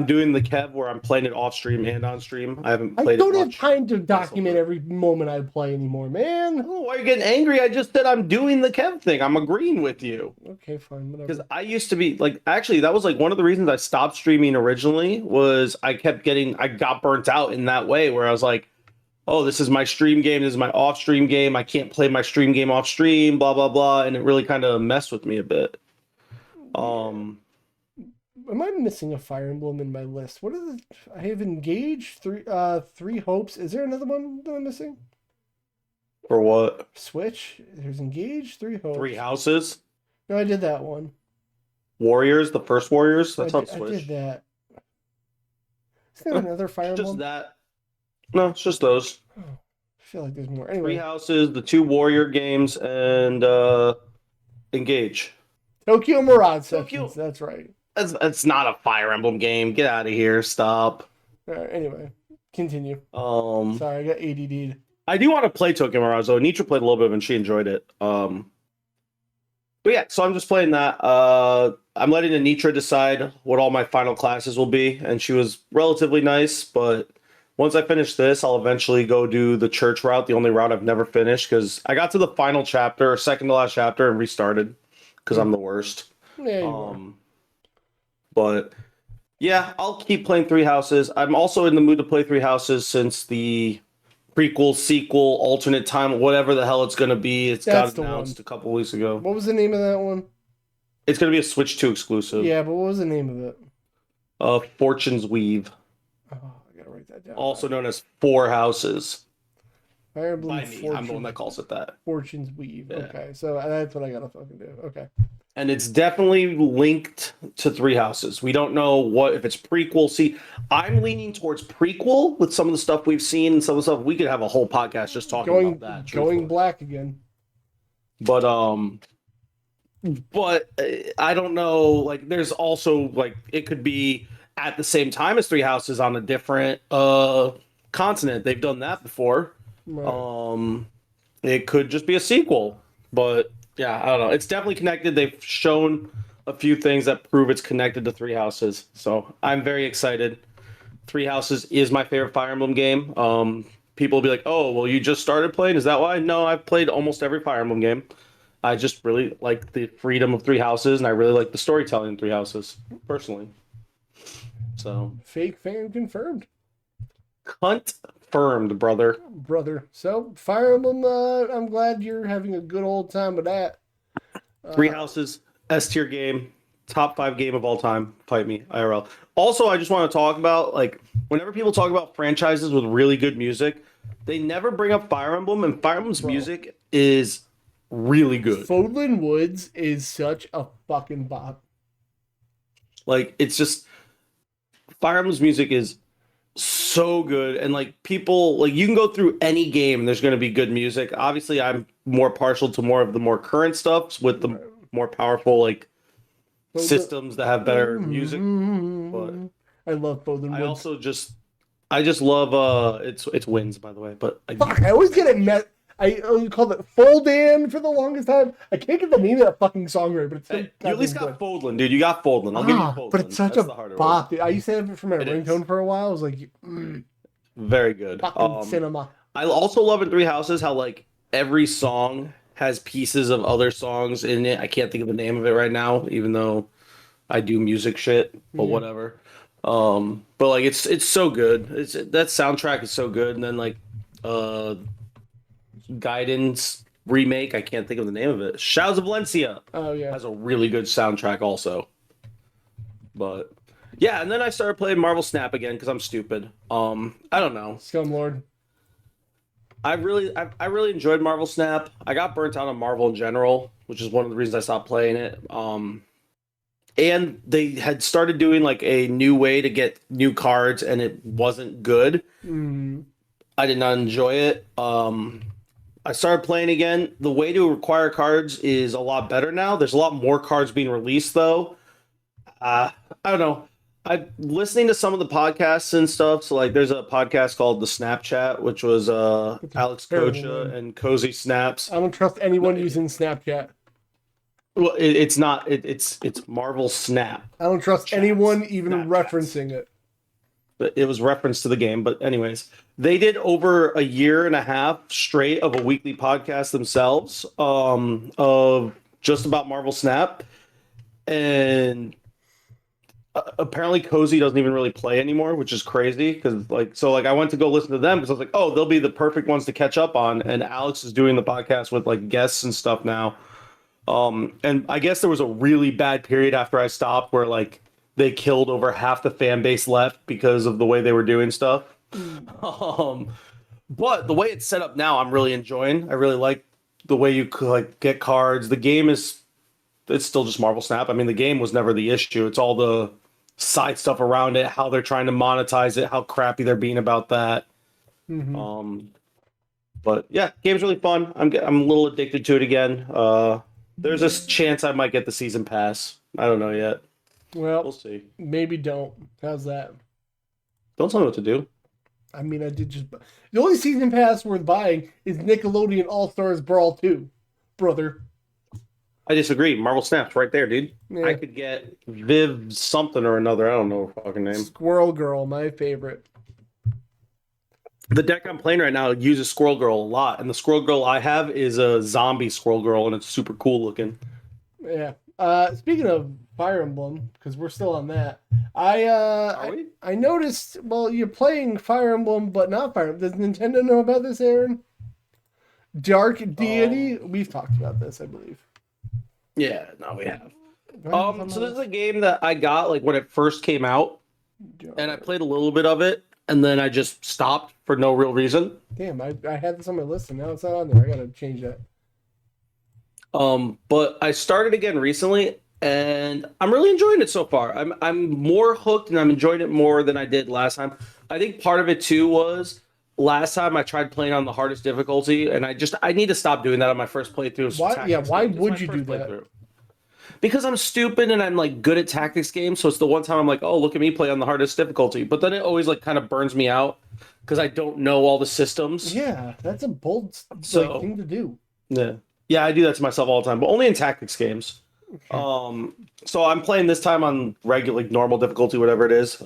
[SPEAKER 2] doing the Kev where I'm playing it off stream and on stream. I haven't played it.
[SPEAKER 1] I don't have time to document every moment I play anymore, man.
[SPEAKER 2] Oh, why are you getting angry? I just said I'm doing the Kev thing. I'm agreeing with you.
[SPEAKER 1] Okay, fine, whatever.
[SPEAKER 2] Because I used to be like, actually, that was like one of the reasons I stopped streaming originally was I got burnt out in that way where I was like, oh, this is my stream game, this is my off stream game. I can't play my stream game off stream, blah blah blah, and it really kind of messed with me a bit.
[SPEAKER 1] Am I missing a Fire Emblem in my list? What is it? I have Engage, Three Hopes. Is there another one that I'm missing?
[SPEAKER 2] For what?
[SPEAKER 1] Switch. There's Engage, Three Hopes.
[SPEAKER 2] Three Houses.
[SPEAKER 1] No, I did that one.
[SPEAKER 2] Warriors, the first Warriors. That's on Switch.
[SPEAKER 1] I did that. Is there another Fire Emblem?
[SPEAKER 2] Just that. No, it's just those.
[SPEAKER 1] Oh, I feel like there's more. Anyway.
[SPEAKER 2] Three Houses, the two Warrior games, and Engage.
[SPEAKER 1] Tokyo Mirage Sections. That's right.
[SPEAKER 2] That's not a Fire Emblem game. Get out of here. Stop.
[SPEAKER 1] All right, anyway, continue. Sorry, I got ADD'd.
[SPEAKER 2] I do want to play Tokyo Mirage though. Nitra played a little bit and she enjoyed it. But yeah, so I'm just playing that. I'm letting Anitra decide what all my final classes will be, and she was relatively nice. But once I finish this, I'll eventually go do the church route, the only route I've never finished, because I got to the final chapter, or second to last chapter, and restarted because I'm the worst.
[SPEAKER 1] Yeah, you are.
[SPEAKER 2] But yeah, I'll keep playing Three Houses. I'm also in the mood to play Three Houses since the prequel, sequel, alternate time, whatever the hell it's going to be. It's got announced a couple weeks ago.
[SPEAKER 1] What was the name of that one?
[SPEAKER 2] It's going to be a Switch 2 exclusive.
[SPEAKER 1] Yeah, but what was the name of it?
[SPEAKER 2] Fortune's Weave.
[SPEAKER 1] Oh, I got to write that down.
[SPEAKER 2] Also known as Four Houses.
[SPEAKER 1] Fire Emblem
[SPEAKER 2] By me. I'm the one that calls it that.
[SPEAKER 1] Fortune's Weave.
[SPEAKER 2] Yeah.
[SPEAKER 1] Okay, so that's what I got to fucking do. Okay.
[SPEAKER 2] And it's definitely linked to Three Houses. We don't know if it's prequel. See, I'm leaning towards prequel with some of the stuff we've seen and some of the stuff. We could have a whole podcast just talking about that.
[SPEAKER 1] Going black again.
[SPEAKER 2] But I don't know. Like, there's also like it could be at the same time as Three Houses on a different continent. They've done that before. Right. It could just be a sequel, but. Yeah, I don't know. It's definitely connected. They've shown a few things that prove it's connected to Three Houses. So I'm very excited. Three Houses is my favorite Fire Emblem game. People will be like, oh, well, you just started playing? Is that why? No, I've played almost every Fire Emblem game. I just really like the freedom of Three Houses, and I really like the storytelling in Three Houses, personally. So
[SPEAKER 1] fake fan confirmed.
[SPEAKER 2] Confirmed, brother.
[SPEAKER 1] So Fire Emblem, I'm glad you're having a good old time with that.
[SPEAKER 2] Three Houses, S tier game, top 5 game of all time. Fight me, IRL. Also, I just want to talk about, like, whenever people talk about franchises with really good music, they never bring up Fire Emblem, and Fire Emblem's music is really good.
[SPEAKER 1] Fodlan Woods is such a fucking bop.
[SPEAKER 2] Like, it's just Fire Emblem's music is so good, and like people, like, you can go through any game and there's going to be good music. Obviously, I'm more partial to more of the more current stuff with the more powerful like systems that have better music. But
[SPEAKER 1] I love Fodlan Woods.
[SPEAKER 2] I just love it's Wins, by the way. But
[SPEAKER 1] I always get it I called it Foldan for the longest time. I can't get the name of that fucking song right, but it's still
[SPEAKER 2] Hey, you at least
[SPEAKER 1] goddamn
[SPEAKER 2] got
[SPEAKER 1] good.
[SPEAKER 2] Fodlan, dude. You got Fodlan. I'll give you
[SPEAKER 1] But
[SPEAKER 2] Fodlan.
[SPEAKER 1] it's such
[SPEAKER 2] That's
[SPEAKER 1] a
[SPEAKER 2] the harder one.
[SPEAKER 1] bop. Dude. I used to have it for my
[SPEAKER 2] It
[SPEAKER 1] ringtone
[SPEAKER 2] is
[SPEAKER 1] for a while. I was like,
[SPEAKER 2] very good.
[SPEAKER 1] fucking cinema.
[SPEAKER 2] I also love in Three Houses how like every song has pieces of other songs in it. I can't think of the name of it right now, even though I do music shit, but
[SPEAKER 1] Yeah.
[SPEAKER 2] whatever. But like it's so good. It's that soundtrack is so good, and then like uh Guidance remake, I can't think of the name of it. Shouts of Valencia
[SPEAKER 1] Oh yeah.
[SPEAKER 2] has a really good soundtrack also. But yeah, and then I started playing Marvel Snap again because I'm stupid. I don't know.
[SPEAKER 1] Scumlord.
[SPEAKER 2] I really enjoyed Marvel Snap. I got burnt out on Marvel in general, which is one of the reasons I stopped playing it. And they had started doing like a new way to get new cards, and it wasn't good.
[SPEAKER 1] Mm.
[SPEAKER 2] I did not enjoy it. I started playing again. The way to acquire cards is a lot better now. There's a lot more cards being released though. I don't know. I listening to some of the podcasts and stuff. So like, there's a podcast called The Snapchat, which was
[SPEAKER 1] It's a
[SPEAKER 2] Alex
[SPEAKER 1] terrible
[SPEAKER 2] Kocha
[SPEAKER 1] name.
[SPEAKER 2] and Cozy Snaps.
[SPEAKER 1] I don't trust anyone using Snapchat.
[SPEAKER 2] Well, it's not. It's Marvel Snap.
[SPEAKER 1] I don't trust
[SPEAKER 2] Chats.
[SPEAKER 1] anyone even
[SPEAKER 2] Snapchats.
[SPEAKER 1] referencing it.
[SPEAKER 2] But it was reference to the game. But anyways, they did over a year and a half straight of a weekly podcast themselves, of just about Marvel Snap, and apparently Cozy doesn't even really play anymore, which is crazy because like I went to go listen to them because I was like, oh, they'll be the perfect ones to catch up on, and Alex is doing the podcast with like guests and stuff now. And I guess there was a really bad period after I stopped where like they killed over half the fan base left because of the way they were doing stuff. But the way it's set up now, I'm really enjoying. I really like the way you could like get cards. The game is it's still just Marvel Snap. I mean, the game was never the issue. It's all the side stuff around it, how they're trying to monetize it, how crappy they're being about that.
[SPEAKER 1] Mm-hmm.
[SPEAKER 2] But yeah, game's really fun. I'm a little addicted to it again. There's a chance I might get the season pass. I don't know yet.
[SPEAKER 1] Well,
[SPEAKER 2] We'll see.
[SPEAKER 1] maybe don't. How's that?
[SPEAKER 2] Don't tell me what to do.
[SPEAKER 1] I mean, I did just. The only season pass worth buying is Nickelodeon All Stars Brawl 2, brother.
[SPEAKER 2] I disagree. Marvel Snap's right there, dude.
[SPEAKER 1] Yeah.
[SPEAKER 2] I could get Viv something or another. I don't know her fucking name.
[SPEAKER 1] Squirrel Girl, my favorite.
[SPEAKER 2] The deck I'm playing right now uses Squirrel Girl a lot, and the Squirrel Girl I have is a zombie Squirrel Girl, and it's super cool looking.
[SPEAKER 1] Yeah. Speaking of Fire Emblem, because we're still on that,
[SPEAKER 2] Are we?
[SPEAKER 1] I noticed. Well, you're playing Fire Emblem, but not Fire Emblem. Does Nintendo know about this, Aaron? Dark Deity. We've talked about this, I believe.
[SPEAKER 2] Yeah, no, we have.
[SPEAKER 1] Right?
[SPEAKER 2] So this is a game that I got like when it first came out, and I played a little bit of it, and then I just stopped for no real reason.
[SPEAKER 1] Damn, I had this on my list and now it's not on there. I gotta change that.
[SPEAKER 2] But I started again recently, and I'm really enjoying it so far. I'm more hooked, and I'm enjoying it more than I did last time. I think part of it too was last time I tried playing on the hardest difficulty, and I need to stop doing that on my first playthrough.
[SPEAKER 1] Why? Yeah, why would you do that?
[SPEAKER 2] Because I'm stupid and I'm like good at tactics games, so it's the one time I'm like, oh, look at me play on the hardest difficulty. But then it always like kind of burns me out because I don't know all the systems.
[SPEAKER 1] Yeah, that's a bold thing to do.
[SPEAKER 2] Yeah, I do that to myself all the time, but only in tactics games. Okay. So I'm playing this time on regular, like normal difficulty, whatever it is.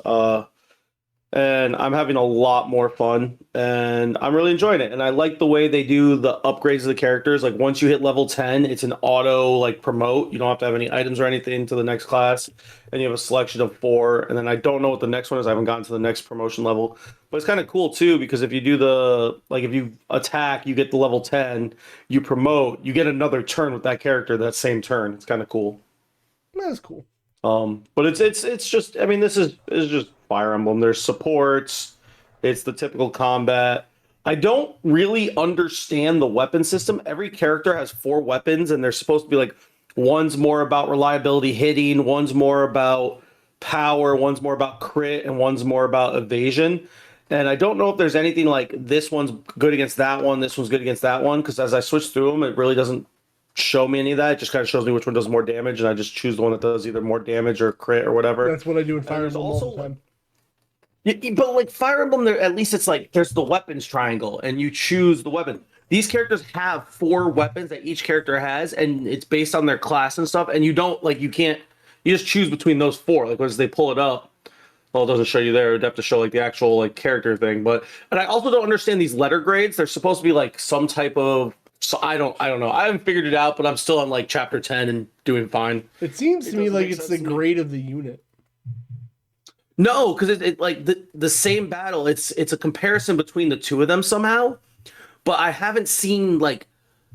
[SPEAKER 2] And I'm having a lot more fun, and I'm really enjoying it. And I like the way they do the upgrades of the characters. Like once you hit level 10, it's an auto like promote. You don't have to have any items or anything to the next class, and you have a selection of 4. And then I don't know what the next one is. I haven't gotten to the next promotion level, but it's kind of cool too because if you do if you attack, you get the level 10. You promote, you get another turn with that character that same turn. It's kind of cool.
[SPEAKER 1] That's cool.
[SPEAKER 2] But it's just, I mean, this is just Fire Emblem. There's supports. It's the typical combat. I don't really understand the weapon system. Every character has 4 weapons, and they're supposed to be like, one's more about reliability hitting, one's more about power, one's more about crit, and one's more about evasion. And I don't know if there's anything like this one's good against that one, this one's good against that one, because as I switch through them, it really doesn't show me any of that. It just kind of shows me which one does more damage, and I just choose the one that does either more damage or crit or whatever.
[SPEAKER 1] That's what I do in Fire Emblem all the time.
[SPEAKER 2] But like Fire Emblem, at least it's like there's the weapons triangle, and you choose the weapon. these characters have 4 weapons that each character has, and it's based on their class and stuff. And you don't like you can't you just choose between those 4. Like once they pull it up, well, it doesn't show you there. It'd have to show like the actual like character thing. But and I also don't understand these letter grades. They're supposed to be like some type of. So I don't know. I haven't figured it out, but I'm still on like chapter 10 and doing fine.
[SPEAKER 1] It seems to me
[SPEAKER 2] doesn't
[SPEAKER 1] like
[SPEAKER 2] make
[SPEAKER 1] it's
[SPEAKER 2] sense
[SPEAKER 1] the
[SPEAKER 2] to me.
[SPEAKER 1] grade of the unit.
[SPEAKER 2] No, because it like the same battle. It's a comparison between the 2 of them somehow. But I haven't seen like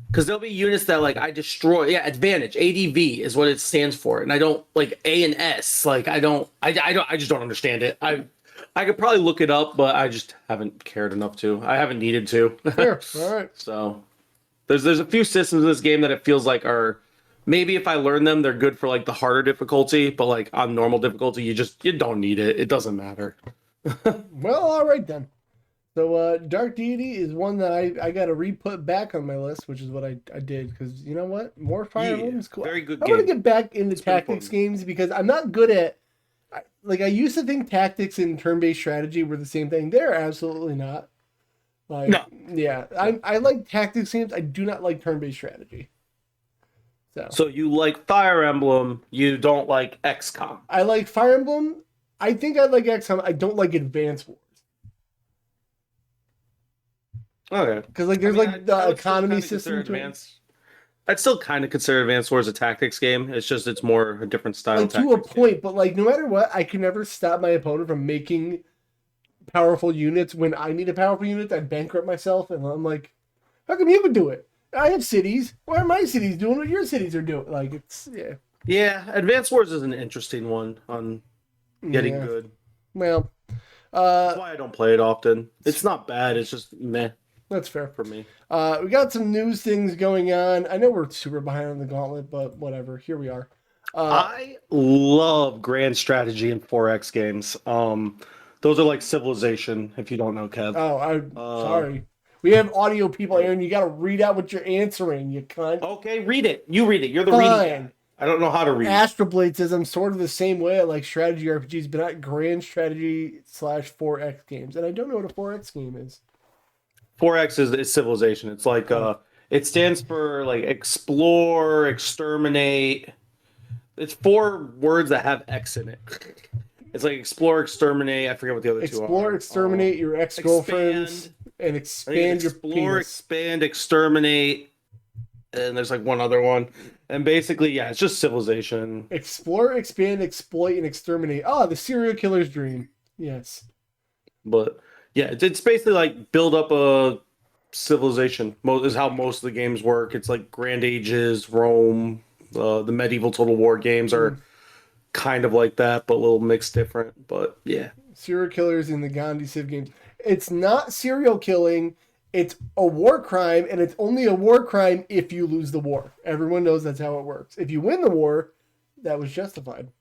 [SPEAKER 2] because there'll be units that like I destroy. Yeah, advantage ADV is what it stands for, and I don't like A and S. Like I just don't understand it. I could probably look it up, but I just haven't cared enough to. I haven't needed to.
[SPEAKER 1] Fair. All right.
[SPEAKER 2] So there's a few systems in this game that it feels like are maybe if I learn them, they're good for like the harder difficulty, but like on normal difficulty, you don't need it. It doesn't matter.
[SPEAKER 1] Well, all right then. So Dark Deity is one that I got to re-put back on my list, which is what I did because you know what, more Fire Emblem is cool.
[SPEAKER 2] Very good
[SPEAKER 1] I
[SPEAKER 2] game.
[SPEAKER 1] want to get back into
[SPEAKER 2] It's pretty
[SPEAKER 1] tactics
[SPEAKER 2] fun.
[SPEAKER 1] games because I'm not good at. I used to think tactics and turn-based strategy were the same thing. They're absolutely not. Like,
[SPEAKER 2] No.
[SPEAKER 1] yeah, I like tactics games. I do not like turn-based strategy.
[SPEAKER 2] So you like Fire Emblem, you don't like XCOM.
[SPEAKER 1] I like Fire Emblem. I think I like XCOM. I don't like Advance Wars
[SPEAKER 2] Okay.
[SPEAKER 1] because like there's like the economy system to it.
[SPEAKER 2] I'd still kind of consider Advanced Wars a tactics game. It's just it's more a different style.
[SPEAKER 1] Like to a point, but like no matter what, I can never stop my opponent from making powerful units. When I need a powerful unit, I bankrupt myself, and I'm like, how come you can do it? I have cities. Why are my cities doing what your cities are doing? Like it's yeah.
[SPEAKER 2] Yeah, Advanced Wars is an interesting one on getting good.
[SPEAKER 1] Well,
[SPEAKER 2] that's why I don't play it often. It's not bad. It's just meh.
[SPEAKER 1] That's fair
[SPEAKER 2] for me.
[SPEAKER 1] We got some news things going on. I know we're super behind on the gauntlet, but whatever. Here we are.
[SPEAKER 2] I love grand strategy in 4X games. Those are like Civilization, if you don't know, Kev.
[SPEAKER 1] Oh, I'm sorry. We have audio people, Aaron. You got to read out what you're answering, you cunt.
[SPEAKER 2] Okay, read it. You read it. You're the reading guy. I don't know how to read.
[SPEAKER 1] Astro Blade says, I'm sort of the same way. I like strategy RPGs, but not grand strategy / 4X games. And I don't know what a 4X game is.
[SPEAKER 2] 4X is Civilization. It's like it stands for like explore, exterminate. It's 4 words that have X in it. It's like explore, exterminate. I forget what the other 2 are.
[SPEAKER 1] Explore, exterminate your ex-girlfriends, and expand your
[SPEAKER 2] explore,
[SPEAKER 1] penis.
[SPEAKER 2] expand, exterminate, and there's like one other one. And basically, yeah, it's just Civilization.
[SPEAKER 1] Explore, expand, exploit, and exterminate. Oh, the serial killer's dream. Yes.
[SPEAKER 2] But yeah, it's basically like build up a civilization. Is how most of the games work. It's like Grand Ages, Rome, the medieval Total War games are kind of like that, but a little mixed different. But yeah,
[SPEAKER 1] serial killers in the Gandhi Civ games. It's not serial killing. It's a war crime, and it's only a war crime if you lose the war. Everyone knows that's how it works. If you win the war, that was justified.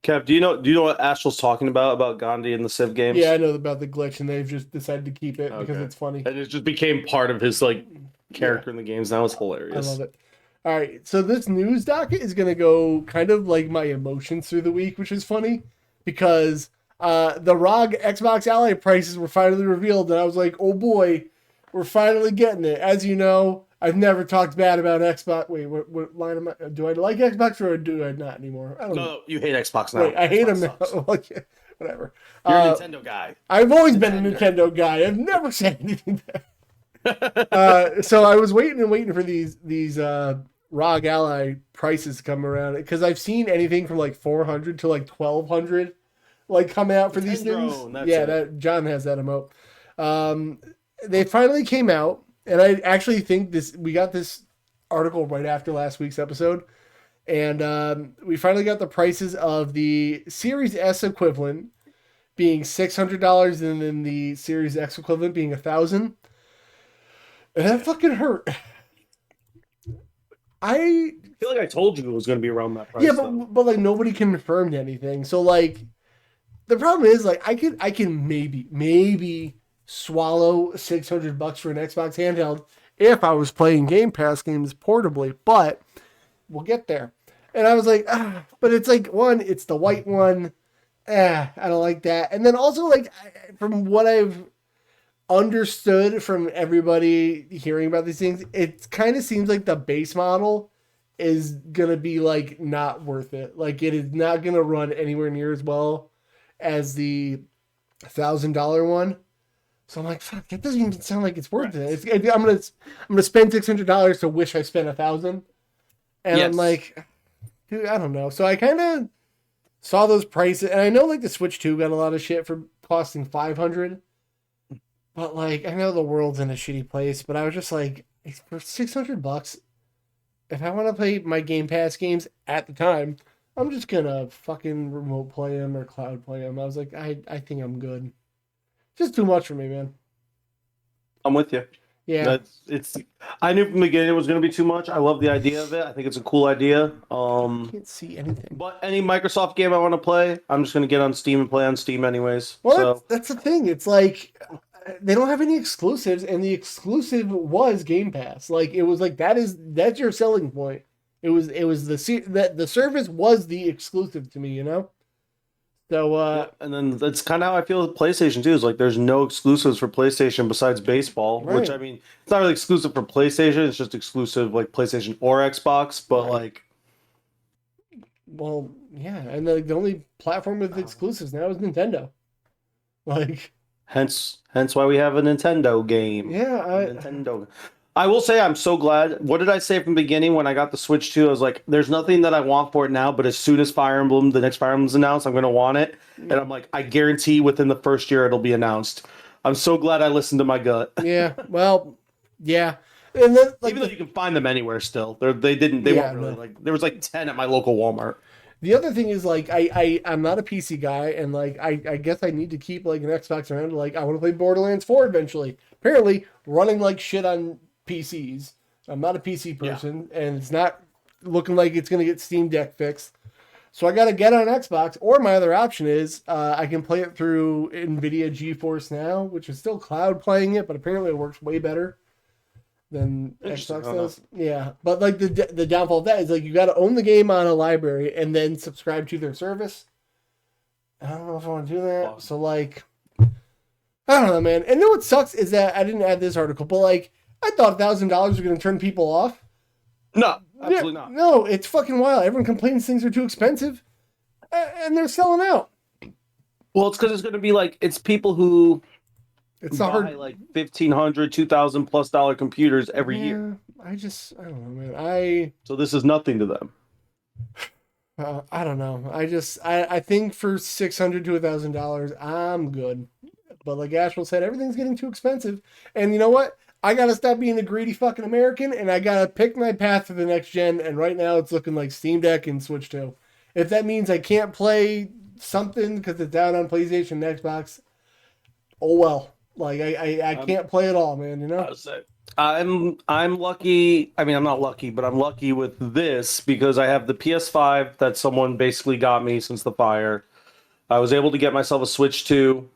[SPEAKER 2] Kev, do you know what Astral's talking about Gandhi in the Civ games?
[SPEAKER 1] Yeah, I know about the glitch, and they've just decided to keep it because it's funny.
[SPEAKER 2] And it just became part of his like character in the games. Now it's hilarious.
[SPEAKER 1] I love it. All right, so this news docket is going to go kind of like my emotions through the week, which is funny because the ROG Xbox Ally prices were finally revealed, and I was like, oh boy, we're finally getting it. As you know, I've never talked bad about Xbox. Wait, what line am I? Do I like Xbox or do I not anymore? I don't know.
[SPEAKER 2] No, you hate Xbox now.
[SPEAKER 1] Wait, I hate them.
[SPEAKER 2] Okay,
[SPEAKER 1] whatever.
[SPEAKER 2] You're a Nintendo guy.
[SPEAKER 1] I've always been a Nintendo guy. I've never said anything bad. So I was waiting for these ROG Ally prices to come around because I've seen anything from like 400 to like 1,200 like come out for these things. That John has that emote. They finally came out, and I actually think we got this article right after last week's episode, and we finally got the prices of the Series S equivalent being $600, and then the Series X equivalent being $1,000, and that fucking hurt. I
[SPEAKER 2] feel like I told you it was going to be around that price.
[SPEAKER 1] Yeah, but like nobody confirmed anything, so like the problem is like I can maybe swallow $600 for an Xbox handheld if I was playing Game Pass games portably, but we'll get there. And I was like, but it's like it's the white one. I don't like that. And then also like from what I've understood from everybody hearing about these things, it kind of seems like the base model is gonna be like not worth it. Like it is not gonna run anywhere near as well as the $1,000 one. So I'm like, fuck, that doesn't even sound like it's worth
[SPEAKER 2] Right.
[SPEAKER 1] it. I'm gonna spend $600 to wish I spent 1,000, and I'm
[SPEAKER 2] Yes.
[SPEAKER 1] like, dude, I don't know. So I kind of saw those prices, and I know like the Switch 2 got a lot of shit for costing 500, but like I know the world's in a shitty place, but I was just like, for $600, if I want to play my Game Pass games at the time, I'm just gonna fucking remote play them or cloud play them. I was like, I think I'm good. Just too much for me, man.
[SPEAKER 2] I'm with you.
[SPEAKER 1] Yeah,
[SPEAKER 2] That's it's. I knew from the beginning it was going to be too much. I love the idea of it. I think it's a cool idea.
[SPEAKER 1] can't see anything.
[SPEAKER 2] But any Microsoft game I want to play, I'm just going to get on Steam and play on Steam anyways.
[SPEAKER 1] Well,
[SPEAKER 2] So
[SPEAKER 1] that's the thing. It's like they don't have any exclusives, and the exclusive was Game Pass. Like it was like that's your selling point. It was that the service was the exclusive to me, you know. So
[SPEAKER 2] yeah, and then that's kind of how I feel with PlayStation too. Is like there's no exclusives for PlayStation besides baseball, which
[SPEAKER 1] right,
[SPEAKER 2] I mean, it's not really exclusive for PlayStation. It's just exclusive like PlayStation or Xbox. But
[SPEAKER 1] right.
[SPEAKER 2] like,
[SPEAKER 1] Well, yeah, and the only platform with exclusives now is Nintendo. Like,
[SPEAKER 2] hence why we have a Nintendo game.
[SPEAKER 1] yeah,
[SPEAKER 2] Nintendo. I will say I'm so glad. What did I say from the beginning when I got the Switch 2? I was like, there's nothing that I want for it now, but as soon as Fire Emblem, the next Fire Emblem's announced, I'm gonna want it. And I'm like, I guarantee within the first year it'll be announced. I'm so glad I listened to my gut.
[SPEAKER 1] yeah. Well, yeah, and then like
[SPEAKER 2] Even though you can find them anywhere still. They
[SPEAKER 1] yeah,
[SPEAKER 2] weren't really
[SPEAKER 1] no.
[SPEAKER 2] like there was like 10 at my local Walmart.
[SPEAKER 1] The other thing is like I'm not a PC guy, and like I guess I need to keep like an Xbox around. Like I want to play Borderlands 4 eventually. Apparently, running like shit on PCs. I'm not a PC
[SPEAKER 2] Yeah.
[SPEAKER 1] person, and it's not looking like it's gonna get Steam Deck fixed. So I got to get on Xbox, or my other option is I can play it through NVIDIA GeForce Now, which is still cloud playing it, but apparently it works way better than
[SPEAKER 2] Interesting. I
[SPEAKER 1] Xbox
[SPEAKER 2] don't know.
[SPEAKER 1] does. Yeah, but like the downfall of that is like you got to own the game on a library and then subscribe to their service. I don't know if I want to do that.
[SPEAKER 2] Well,
[SPEAKER 1] So like, I don't know, man. And you know what sucks is that I didn't add this article, but like I thought $1,000 was going to turn people off.
[SPEAKER 2] no,
[SPEAKER 1] Yeah,
[SPEAKER 2] absolutely not.
[SPEAKER 1] no, it's fucking wild. Everyone complains things are too expensive, and they're selling out.
[SPEAKER 2] Well, it's because it's going to be like it's people who
[SPEAKER 1] It's the
[SPEAKER 2] buy
[SPEAKER 1] hard.
[SPEAKER 2] like 1,500, 2,000 plus dollar computers every year.
[SPEAKER 1] Yeah, I don't know, man. I
[SPEAKER 2] So this is nothing to them.
[SPEAKER 1] I don't know. I think for $600 to $1,000, I'm good. But like Ashwell said, everything's getting too expensive. And you know what? I gotta stop being a greedy fucking American, and I gotta pick my path to the next gen. And right now, it's looking like Steam Deck and Switch 2. If that means I can't play something because it's out on PlayStation and Xbox, oh well. Like I
[SPEAKER 2] I'm,
[SPEAKER 1] can't play it all, man. You
[SPEAKER 2] I
[SPEAKER 1] know.
[SPEAKER 2] would say I'm lucky. I mean, I'm not lucky, but I'm lucky with this because I have the PS5 that someone basically got me since the fire. I was able to get myself a Switch 2,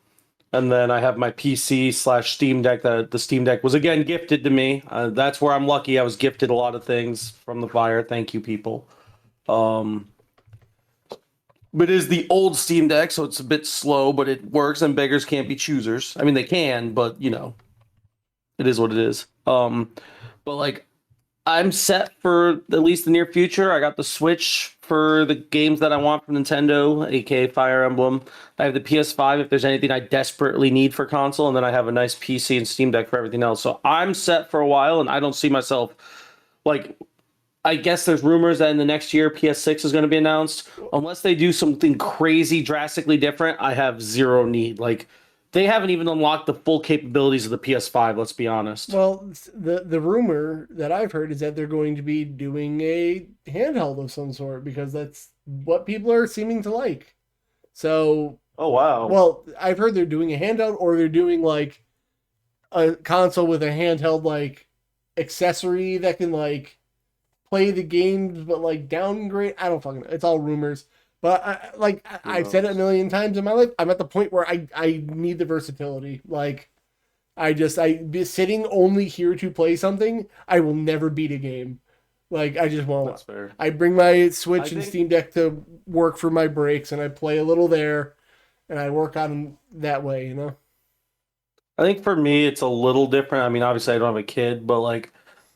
[SPEAKER 2] and then I have my PC slash Steam Deck that the Steam Deck was again gifted to me. That's where I'm lucky. I was gifted a lot of things from the fire. Thank you, people. Um, but it is the old Steam Deck, so it's a bit slow, but it works, and beggars can't be choosers. I mean, they can, but you know, it is what it is. But like I'm set for at least the near future. I got the Switch for the games that I want from Nintendo, aka Fire Emblem. I have the PS5 if there's anything I desperately need for console, and then I have a nice PC and Steam Deck for everything else. So I'm set for a while, and I don't see myself like. I guess there's rumors that in the next year PS6 is going to be announced. Unless they do something crazy, drastically different, I have zero need. Like they haven't even unlocked the full capabilities of the PS5. Let's be honest.
[SPEAKER 1] Well, the rumor that I've heard is that they're going to be doing a handheld of some sort because that's what people are seeming to like. So,
[SPEAKER 2] Oh wow.
[SPEAKER 1] well, I've heard they're doing a handheld or they're doing like a console with a handheld like accessory that can like play the games but like downgrade. I don't fucking know. It's all rumors. But
[SPEAKER 2] Who
[SPEAKER 1] I've said it a
[SPEAKER 2] knows?
[SPEAKER 1] million times in my life. I'm at the point where I need the versatility. Like I be sitting only here to play something. I will never beat a game. Like I just won't.
[SPEAKER 2] That's fair.
[SPEAKER 1] I bring my
[SPEAKER 2] I
[SPEAKER 1] Switch and
[SPEAKER 2] think
[SPEAKER 1] Steam Deck to work for my breaks, and I play a little there, and I work on 'em that way. You know.
[SPEAKER 2] I think for me, it's a little different. I mean, obviously, I don't have a kid, but like,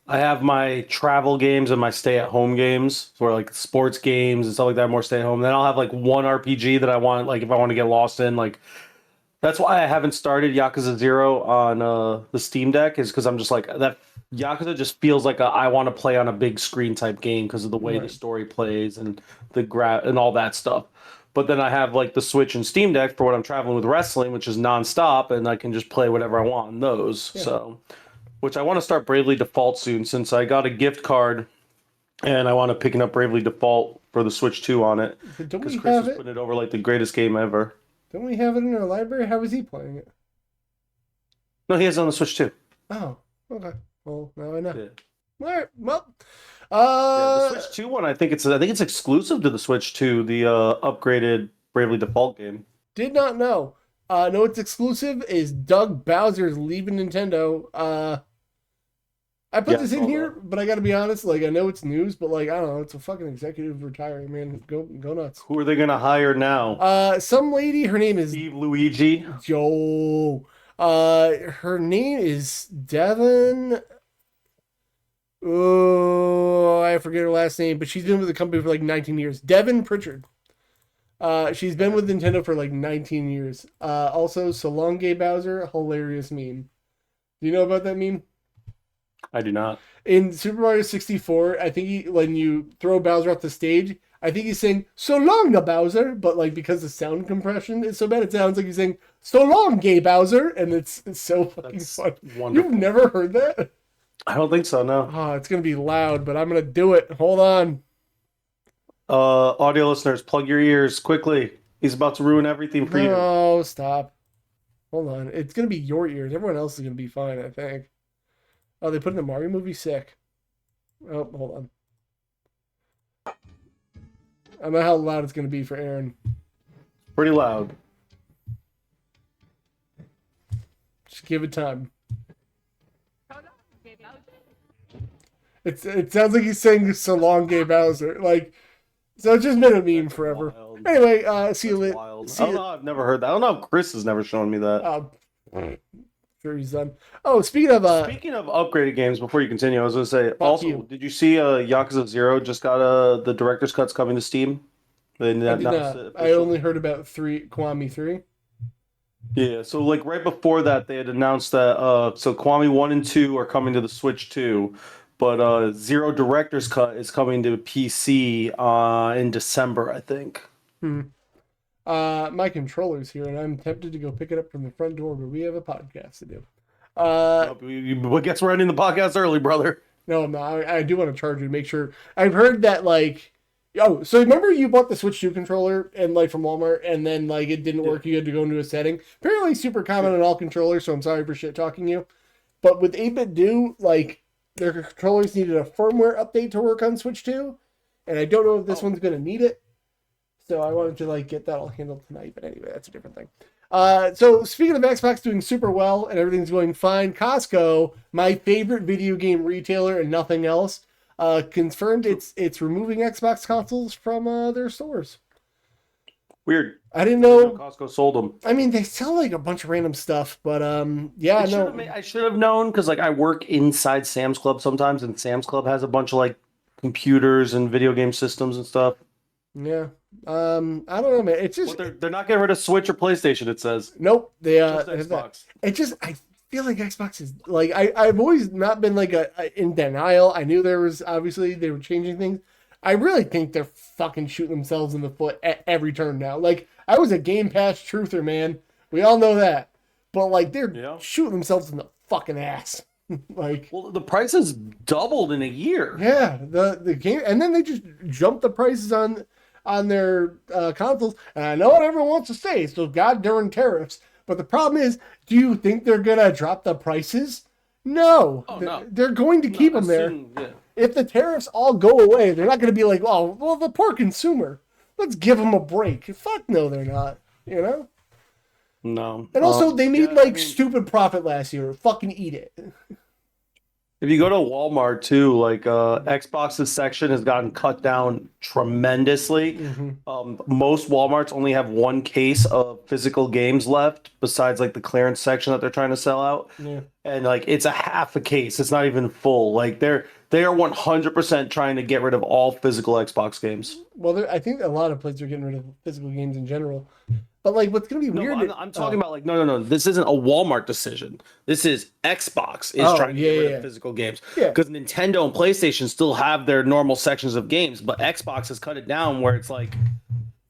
[SPEAKER 2] I have my travel games and my stay-at-home games, where like sports games and stuff like that, more stay-at-home. Then I'll have like one RPG that I want, like if I want to get lost in, like that's why I haven't started Yakuza Zero on the Steam Deck, is because I'm just like that. Yakuza just feels like I want to play on a big screen type game because of the way the
[SPEAKER 1] Right.
[SPEAKER 2] story plays and and all that stuff. But then I have like the Switch and Steam Deck for when I'm traveling with wrestling, which is nonstop, and I can just play whatever I want on those.
[SPEAKER 1] Yeah.
[SPEAKER 2] So, which I want to start Bravely Default soon, since I got a gift card and I want to picking up Bravely Default for the Switch 2 on it,
[SPEAKER 1] But don't
[SPEAKER 2] because
[SPEAKER 1] we
[SPEAKER 2] Chris
[SPEAKER 1] have
[SPEAKER 2] is
[SPEAKER 1] it?
[SPEAKER 2] putting it over like the greatest game ever.
[SPEAKER 1] Don't we have it in our library? How is he playing it?
[SPEAKER 2] No, he has it on the Switch too.
[SPEAKER 1] Oh, okay. Well, now I know.
[SPEAKER 2] Yeah.
[SPEAKER 1] All right. Well,
[SPEAKER 2] Yeah, the Switch 2 one, I think it's exclusive to the Switch 2, the upgraded Bravely Default game.
[SPEAKER 1] did not know. No, what's exclusive is Doug Bowser's leaving Nintendo. I put
[SPEAKER 2] Yeah,
[SPEAKER 1] this
[SPEAKER 2] I
[SPEAKER 1] in
[SPEAKER 2] saw
[SPEAKER 1] here,
[SPEAKER 2] that.
[SPEAKER 1] but I got to be honest. Like, I know it's news, but like, I don't know. It's a fucking executive retiring, man. Go nuts.
[SPEAKER 2] Who are they gonna hire now?
[SPEAKER 1] Some lady. Her name is
[SPEAKER 2] Steve Luigi?
[SPEAKER 1] Joe. Her name is Devin. Oh, I forget her last name, but she's been with the company for like 19 years. Devin Pritchard. She's been with Nintendo for like 19 years. Also, so long, Gay Bowser, hilarious meme. Do you know about that meme?
[SPEAKER 2] I do not.
[SPEAKER 1] In Super Mario 64, I think when you throw Bowser off the stage, I think he's saying "So long, the Bowser," but like because the sound compression is so bad, it sounds like he's saying "So long, Gay Bauser," and it's so fucking
[SPEAKER 2] That's
[SPEAKER 1] fun.
[SPEAKER 2] wonderful.
[SPEAKER 1] You've never heard that?
[SPEAKER 2] I don't think so, no.
[SPEAKER 1] Oh, it's gonna be loud, but I'm gonna do it. Hold on.
[SPEAKER 2] Audio listeners, plug your ears quickly. He's about to ruin everything for you.
[SPEAKER 1] No, stop. Hold on. It's gonna be your ears. Everyone else is gonna be fine, I think. Oh, they put in the Mario movie. Sick. Oh, hold on. I don't know how loud it's gonna be for Aaron.
[SPEAKER 2] Pretty loud.
[SPEAKER 1] Just give it time. It sounds like he's saying "So long, Gay Bowser." Like, so it's just been a meme
[SPEAKER 2] That's
[SPEAKER 1] forever.
[SPEAKER 2] wild.
[SPEAKER 1] Anyway, see you
[SPEAKER 2] That's
[SPEAKER 1] later.
[SPEAKER 2] wild.
[SPEAKER 1] See
[SPEAKER 2] I don't
[SPEAKER 1] you.
[SPEAKER 2] know. I've never heard that. I don't know if Chris has never shown me that.
[SPEAKER 1] Sure he's done. Oh, speaking of
[SPEAKER 2] Speaking of upgraded games, before you continue, I was going to say, also,
[SPEAKER 1] you.
[SPEAKER 2] did you see Yakuza 0 just got the director's cut's coming to Steam? They
[SPEAKER 1] I did
[SPEAKER 2] announced
[SPEAKER 1] not.
[SPEAKER 2] it
[SPEAKER 1] I
[SPEAKER 2] officially.
[SPEAKER 1] only heard about Kiwami 3.
[SPEAKER 2] Yeah, so like right before that, they had announced that so Kwame 1 and 2 are coming to the Switch 2, but Zero Director's Cut is coming to PC in December, I think.
[SPEAKER 1] My controller's here, and I'm tempted to go pick it up from the front door, but we have a podcast to do.
[SPEAKER 2] I guess we're ending the podcast early, brother.
[SPEAKER 1] No, I'm not. I do want to charge it to make sure. I've heard that, like, oh, so remember you bought the Switch 2 controller and like from Walmart, and then like it didn't work. You had to go into a setting. Apparently, super common on all controllers. So I'm sorry for shit talking you, but with 8-bit do, like their controllers needed a firmware update to work on Switch 2, and I don't know if this one's gonna need it. So I wanted to like get that all handled tonight. But anyway, that's a different thing. So speaking of Xbox doing super well and everything's going fine, Costco, my favorite video game retailer and nothing else, confirmed it's removing Xbox consoles from their stores.
[SPEAKER 2] Weird.
[SPEAKER 1] I didn't know.
[SPEAKER 2] Costco sold them.
[SPEAKER 1] I mean, they sell like a bunch of random stuff, but yeah,
[SPEAKER 2] I should have known because like I work inside Sam's Club sometimes, and Sam's Club has a bunch of like computers and video game systems and stuff.
[SPEAKER 1] Yeah. I don't know, man. It's just
[SPEAKER 2] They're not getting rid of Switch or PlayStation. It says
[SPEAKER 1] nope. They
[SPEAKER 2] just
[SPEAKER 1] have that.
[SPEAKER 2] Xbox.
[SPEAKER 1] It just I feel like Xbox is like I've always not been like in denial. I knew there was obviously they were changing things. I really think they're fucking shooting themselves in the foot at every turn now. Like I was a Game Pass truther, man. We all know that. But like they're shooting themselves in the fucking ass. Like,
[SPEAKER 2] well, the prices doubled in a year.
[SPEAKER 1] Yeah, the game, and then they just jumped the prices on their consoles. And I know what everyone wants to say, it's those goddamn tariffs. But the problem is, do you think they're gonna drop the prices? No,
[SPEAKER 2] no.
[SPEAKER 1] They're going to keep them there. If the tariffs all go away, they're not going to be like, oh, well, the poor consumer. Let's give them a break. Fuck no, they're not. You know.
[SPEAKER 2] No.
[SPEAKER 1] And also, they made stupid profit last year. Fucking eat it.
[SPEAKER 2] If you go to Walmart too, like Xbox's section has gotten cut down tremendously.
[SPEAKER 1] Mm-hmm.
[SPEAKER 2] Most Walmarts only have one case of physical games left, besides like the clearance section that they're trying to sell out.
[SPEAKER 1] Yeah.
[SPEAKER 2] And like it's a half a case. It's not even full. Like they are 100% trying to get rid of all physical Xbox games.
[SPEAKER 1] Well, I think a lot of places are getting rid of physical games in general. But like, what's gonna be
[SPEAKER 2] No,
[SPEAKER 1] weird?
[SPEAKER 2] I'm talking about like no. This isn't a Walmart decision. This is Xbox is
[SPEAKER 1] Oh,
[SPEAKER 2] trying to
[SPEAKER 1] yeah,
[SPEAKER 2] get rid
[SPEAKER 1] yeah.
[SPEAKER 2] of physical games
[SPEAKER 1] Yeah.
[SPEAKER 2] because Nintendo and PlayStation still have their normal sections of games, but Xbox has cut it down where it's like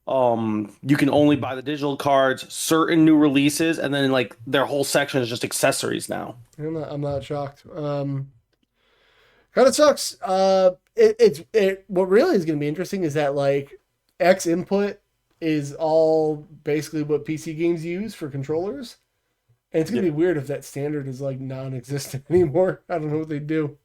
[SPEAKER 2] you can only buy the digital cards, certain new releases, and then like their whole section is just accessories now.
[SPEAKER 1] I'm not shocked. Kind of sucks. What really is going to be interesting is that like X input is all basically what PC games use for controllers, and it's going to be weird if that standard is like non-existent anymore. I don't know what they do.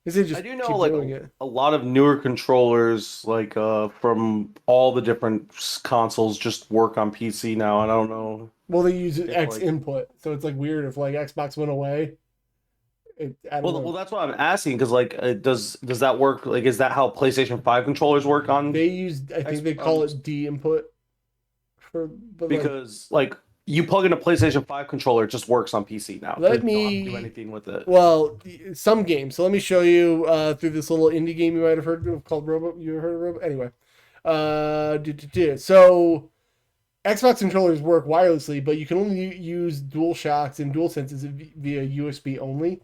[SPEAKER 1] Is it just
[SPEAKER 2] I do know
[SPEAKER 1] keep
[SPEAKER 2] like
[SPEAKER 1] doing it?
[SPEAKER 2] a lot of newer controllers like from all the different consoles just work on PC now, and I don't know
[SPEAKER 1] Well, they use X
[SPEAKER 2] like
[SPEAKER 1] input, so it's like weird if like Xbox went away. I don't know.
[SPEAKER 2] well, that's what I'm asking because like, does that work? Like, is that how PlayStation 5 controllers work on?
[SPEAKER 1] They use, I think they call it D input for, but
[SPEAKER 2] Because like you plug in a PlayStation 5 controller, it just works on PC now.
[SPEAKER 1] Let
[SPEAKER 2] You don't have
[SPEAKER 1] me-
[SPEAKER 2] to do anything with it.
[SPEAKER 1] well, some games. So let me show you through this little indie game you might have heard of called Robo. You heard of Robo? Anyway, so Xbox controllers work wirelessly, but you can only use DualShocks and DualSenses via USB only.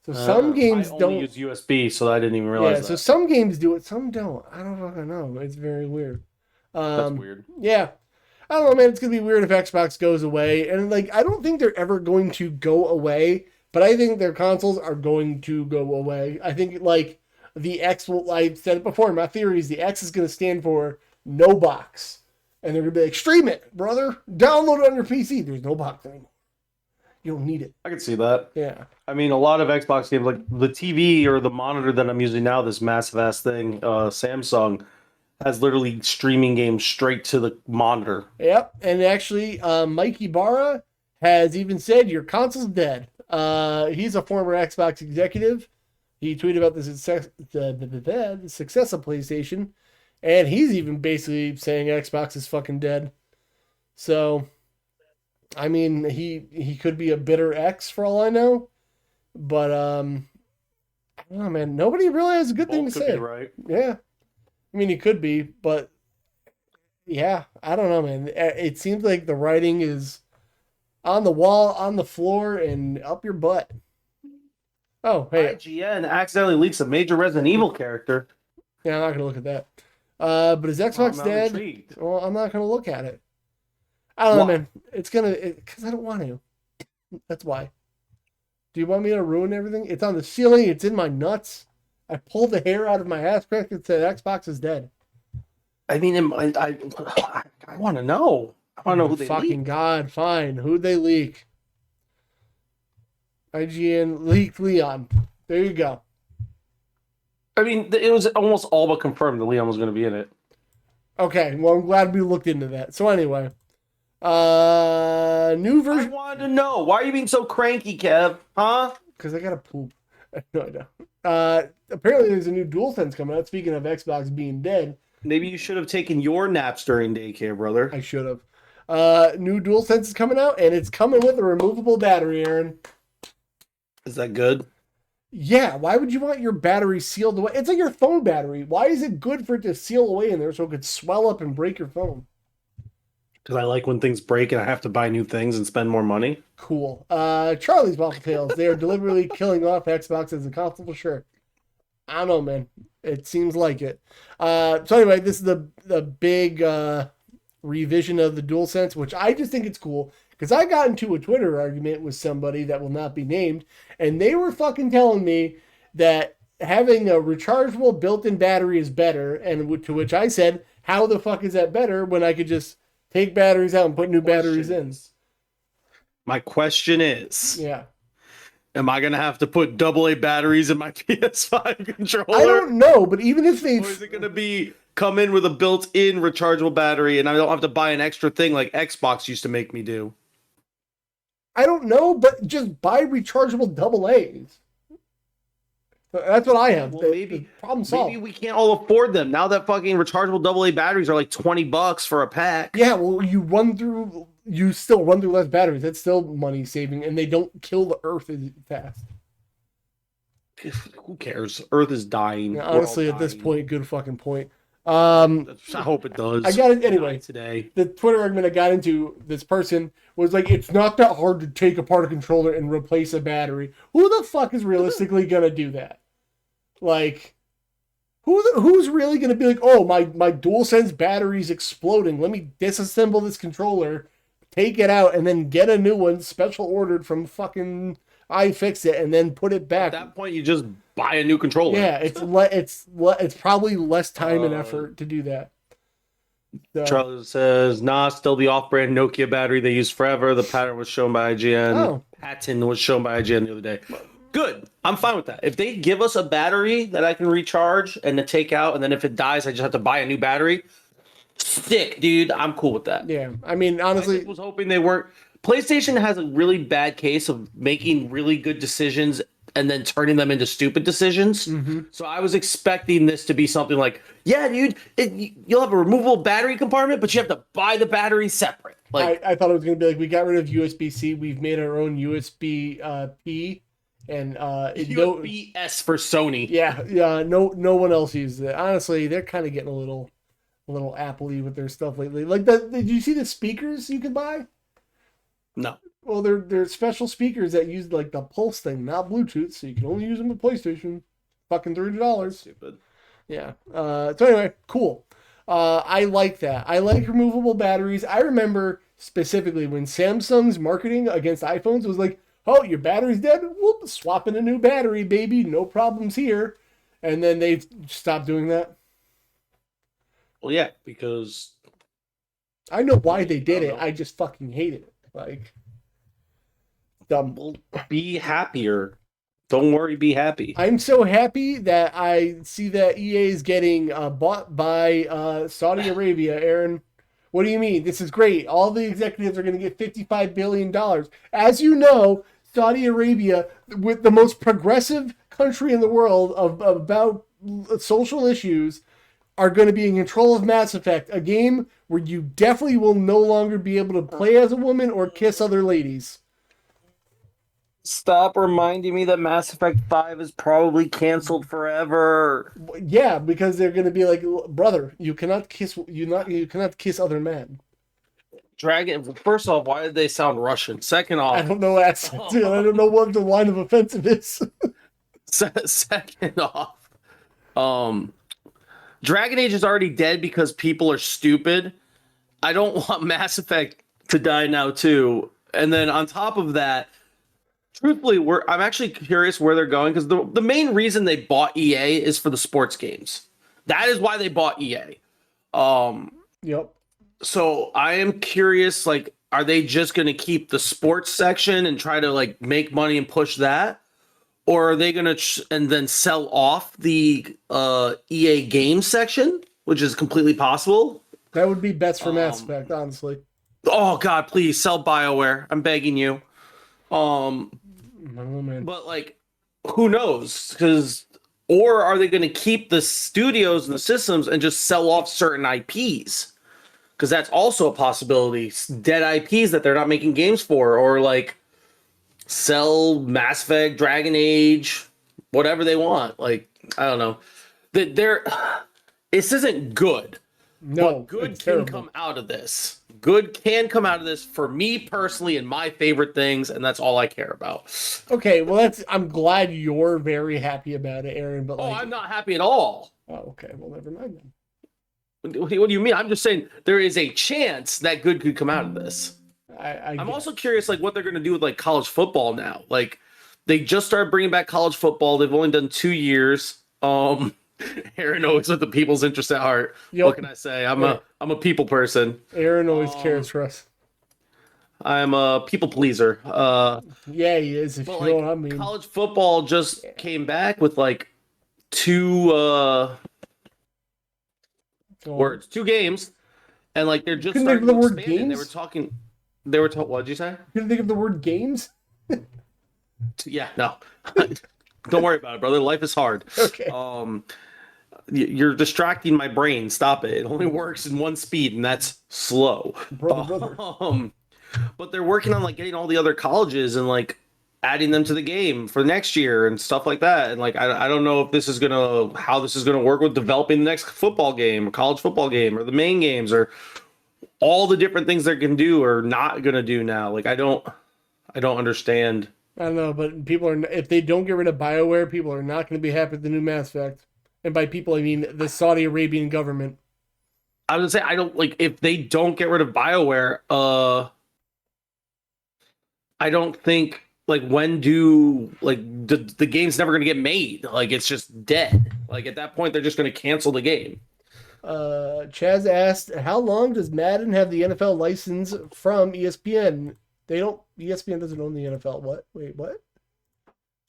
[SPEAKER 1] So some games
[SPEAKER 2] I
[SPEAKER 1] don't
[SPEAKER 2] only use USB, so I didn't even realize
[SPEAKER 1] Yeah,
[SPEAKER 2] that.
[SPEAKER 1] so some games do it, some don't. I don't fucking know. It's very weird.
[SPEAKER 2] That's weird.
[SPEAKER 1] Yeah. I don't know, man. It's gonna be weird if Xbox goes away, and like I don't think they're ever going to go away. But I think their consoles are going to go away. I think like the X will. I said it before. My theory is the X is going to stand for no box, and they're gonna be like, stream it, brother. Download it on your PC. There's no box anymore. You don't need it.
[SPEAKER 2] I can see that.
[SPEAKER 1] Yeah.
[SPEAKER 2] I mean, a lot of Xbox games, like the TV or the monitor that I'm using now, this massive ass thing, Samsung, has literally streaming games straight to the monitor.
[SPEAKER 1] Yep. And actually, Mike Ibarra has even said your console's dead. He's a former Xbox executive. He tweeted about the success of PlayStation, and he's even basically saying Xbox is fucking dead. So, I mean, he could be a bitter X for all I know, but I don't know, man. Nobody really has a good thing to
[SPEAKER 2] Both could
[SPEAKER 1] say.
[SPEAKER 2] be right.
[SPEAKER 1] Yeah, I mean, he could be, but yeah, I don't know, man. It seems like the writing is on the wall, on the floor, and up your butt. Oh, hey,
[SPEAKER 2] IGN accidentally leaks a major Resident Evil character.
[SPEAKER 1] yeah, I'm not gonna look at that. But is Xbox
[SPEAKER 2] I'm
[SPEAKER 1] dead?
[SPEAKER 2] intrigued.
[SPEAKER 1] Well, I'm not gonna look at it. I don't know,
[SPEAKER 2] Why?
[SPEAKER 1] man. It's gonna because I don't want to. That's why. Do you want me to ruin everything? It's on the ceiling. It's in my nuts. I pulled the hair out of my ass crack and said Xbox is dead.
[SPEAKER 2] I mean, I want to know. I want to know who they
[SPEAKER 1] Fucking
[SPEAKER 2] leaked.
[SPEAKER 1] God, fine. Who'd they leak? IGN leaked Leon. There you go.
[SPEAKER 2] I mean, it was almost all but confirmed that Leon was going to be in it.
[SPEAKER 1] Okay, well, I'm glad we looked into that. So anyway, new
[SPEAKER 2] I
[SPEAKER 1] version.
[SPEAKER 2] wanted to know. Why are you being so cranky, Kev? Huh?
[SPEAKER 1] Because I gotta poop. No, I don't. Apparently, there's a new DualSense coming out. Speaking of Xbox being dead,
[SPEAKER 2] Maybe you should have taken your naps during daycare, brother.
[SPEAKER 1] I should have. New DualSense is coming out, and it's coming with a removable battery, Aaron.
[SPEAKER 2] Is that good?
[SPEAKER 1] Yeah, why would you want your battery sealed away? It's like your phone battery. Why is it good for it to seal away in there so it could swell up and break your phone?
[SPEAKER 2] Because I like when things break and I have to buy new things and spend more money.
[SPEAKER 1] Cool. Charlie's Waffle Tales. They are deliberately killing off Xbox as a console for sure. I don't know, man. It seems like it. So anyway, this is the big revision of the DualSense, which I just think it's cool. Because I got into a Twitter argument with somebody that will not be named, and they were fucking telling me that having a rechargeable built-in battery is better, and to which I said, how the fuck is that better when I could just take batteries out and put new batteries in?
[SPEAKER 2] My question is,
[SPEAKER 1] Yeah.
[SPEAKER 2] am I going to have to put AA batteries in my PS5 controller?
[SPEAKER 1] I don't know, but even if they...
[SPEAKER 2] Or is it going to be come in with a built-in rechargeable battery and I don't have to buy an extra thing like Xbox used to make me do?
[SPEAKER 1] I don't know, but just buy rechargeable AA's. That's what I have.
[SPEAKER 2] Well,
[SPEAKER 1] The problem solved.
[SPEAKER 2] maybe we can't all afford them now that fucking rechargeable AA batteries are like $20 for a pack.
[SPEAKER 1] Yeah, well, you still run through less batteries. That's still money saving, and they don't kill the Earth as fast.
[SPEAKER 2] Who cares? Earth is dying.
[SPEAKER 1] Yeah,
[SPEAKER 2] We're all
[SPEAKER 1] honestly, at this
[SPEAKER 2] dying.
[SPEAKER 1] point, good fucking point.
[SPEAKER 2] I hope it does.
[SPEAKER 1] I got it anyway.
[SPEAKER 2] Today.
[SPEAKER 1] The Twitter argument I got into, this person was like, it's not that hard to take apart a controller and replace a battery. Who the fuck is realistically gonna do that? Like, who's really gonna be like, oh, my DualSense battery's exploding. Let me disassemble this controller, take it out, and then get a new one special ordered from fucking iFixit, and then put it back.
[SPEAKER 2] At that point, you just buy a new controller.
[SPEAKER 1] Yeah, it's probably less time and effort to do that. So,
[SPEAKER 2] Charlie says, nah, still the off-brand Nokia battery they used forever. The pattern was shown by IGN.
[SPEAKER 1] Oh.
[SPEAKER 2] Patent was shown by IGN the other day. Good. I'm fine with that. If they give us a battery that I can recharge and to take out, and then if it dies, I just have to buy a new battery. Sick, dude. I'm cool with that.
[SPEAKER 1] Yeah, I mean, honestly,
[SPEAKER 2] I was hoping they weren't. PlayStation has a really bad case of making really good decisions and then turning them into stupid decisions.
[SPEAKER 1] Mm-hmm.
[SPEAKER 2] So I was expecting this to be something like, yeah, dude, you'll have a removable battery compartment, but you have to buy the battery separate. Like,
[SPEAKER 1] I thought it was going to be like, we got rid of USB-C, we've made our own USB-P, and
[SPEAKER 2] USB-S for Sony.
[SPEAKER 1] Yeah, no one else uses it. Honestly, they're kind of getting a little Apple-y with their stuff lately. Like, did you see the speakers you could buy?
[SPEAKER 2] No.
[SPEAKER 1] Well, they're special speakers that use like the Pulse thing, not Bluetooth, so you can only use them with PlayStation. Fucking $300.
[SPEAKER 2] Stupid.
[SPEAKER 1] Yeah. So anyway, cool. I like that. I like removable batteries. I remember specifically when Samsung's marketing against iPhones was like, "Oh, your battery's dead. Whoop, swap in a new battery, baby. No problems here." And then they stopped doing that.
[SPEAKER 2] Well, yeah, because
[SPEAKER 1] I know why they did it. I just fucking hate it. Like, dumb.
[SPEAKER 2] Well, be happier. Don't worry, be happy.
[SPEAKER 1] I'm so happy that I see that EA is getting bought by Saudi Arabia, Aaron. What do you mean? This is great. All the executives are going to get $55 billion. As you know, Saudi Arabia, with the most progressive country in the world about social issues, are going to be in control of Mass Effect, a game where you definitely will no longer be able to play as a woman or kiss other ladies.
[SPEAKER 2] Stop reminding me that Mass Effect 5 is probably canceled forever.
[SPEAKER 1] Yeah, because they're going to be like, brother, you cannot kiss other men.
[SPEAKER 2] Dragon. First off, why did they sound Russian? Second off,
[SPEAKER 1] I don't know accent. I don't know what the line of offensive is.
[SPEAKER 2] second off, Dragon Age is already dead because people are stupid. I don't want Mass Effect to die now too. And then on top of that, truthfully, I'm actually curious where they're going, because the main reason they bought EA is for the sports games. That is why they bought EA.
[SPEAKER 1] Yep.
[SPEAKER 2] So I am curious, like, are they just going to keep the sports section and try to like make money and push that? Or are they going to and then sell off the EA game section, which is completely possible?
[SPEAKER 1] That would be best for Mass Effect, honestly.
[SPEAKER 2] Oh God, please sell BioWare. I'm begging you.
[SPEAKER 1] Oh, man.
[SPEAKER 2] But like, who knows? Or are they going to keep the studios and the systems and just sell off certain IPs? Because that's also a possibility. Dead IPs that they're not making games for, or like sell Mass Effect, Dragon Age, whatever they want. Like, I don't know. This isn't good.
[SPEAKER 1] No,
[SPEAKER 2] but good can come out of this. Good can come out of this for me personally and my favorite things, and that's all I care about.
[SPEAKER 1] Okay, well, I'm glad you're very happy about it, Aaron. But
[SPEAKER 2] I'm not happy at all.
[SPEAKER 1] Oh, okay. Well, never mind then.
[SPEAKER 2] What do you mean? I'm just saying there is a chance that good could come out of this. I'm also curious, like, what they're going to do with like college football now. Like, they just started bringing back college football. They've only done 2 years. Aaron always with the people's interest at heart. Yep. What can I say? I'm a people person.
[SPEAKER 1] Aaron always cares for us.
[SPEAKER 2] I'm a people pleaser.
[SPEAKER 1] Yeah, he is. If you know what I mean.
[SPEAKER 2] College football just came back with like 2 words, 2 games, and like they're just starting to expand. Games? They were talking. What did you say?
[SPEAKER 1] You couldn't think of the word games?
[SPEAKER 2] Yeah, no. Don't worry about it, brother. Life is hard.
[SPEAKER 1] Okay.
[SPEAKER 2] You're distracting my brain. Stop it. It only works in one speed, and that's slow.
[SPEAKER 1] Brother.
[SPEAKER 2] But they're working on like getting all the other colleges and like adding them to the game for next year and stuff like that. And like I don't know if this is how this is gonna work with developing the next football game or college football game or the main games or all the different things they can do or not gonna do now. Like I don't understand.
[SPEAKER 1] I don't know, but if they don't get rid of BioWare, people are not going to be happy with the new Mass Effect. And by people, I mean the Saudi Arabian government.
[SPEAKER 2] I would say I don't like if they don't get rid of BioWare. I don't think like the game's never going to get made. Like it's just dead. Like at that point, they're just going to cancel the game.
[SPEAKER 1] Chaz asked, "How long does Madden have the NFL license from ESPN?" ESPN doesn't own the NFL. What? Wait, what?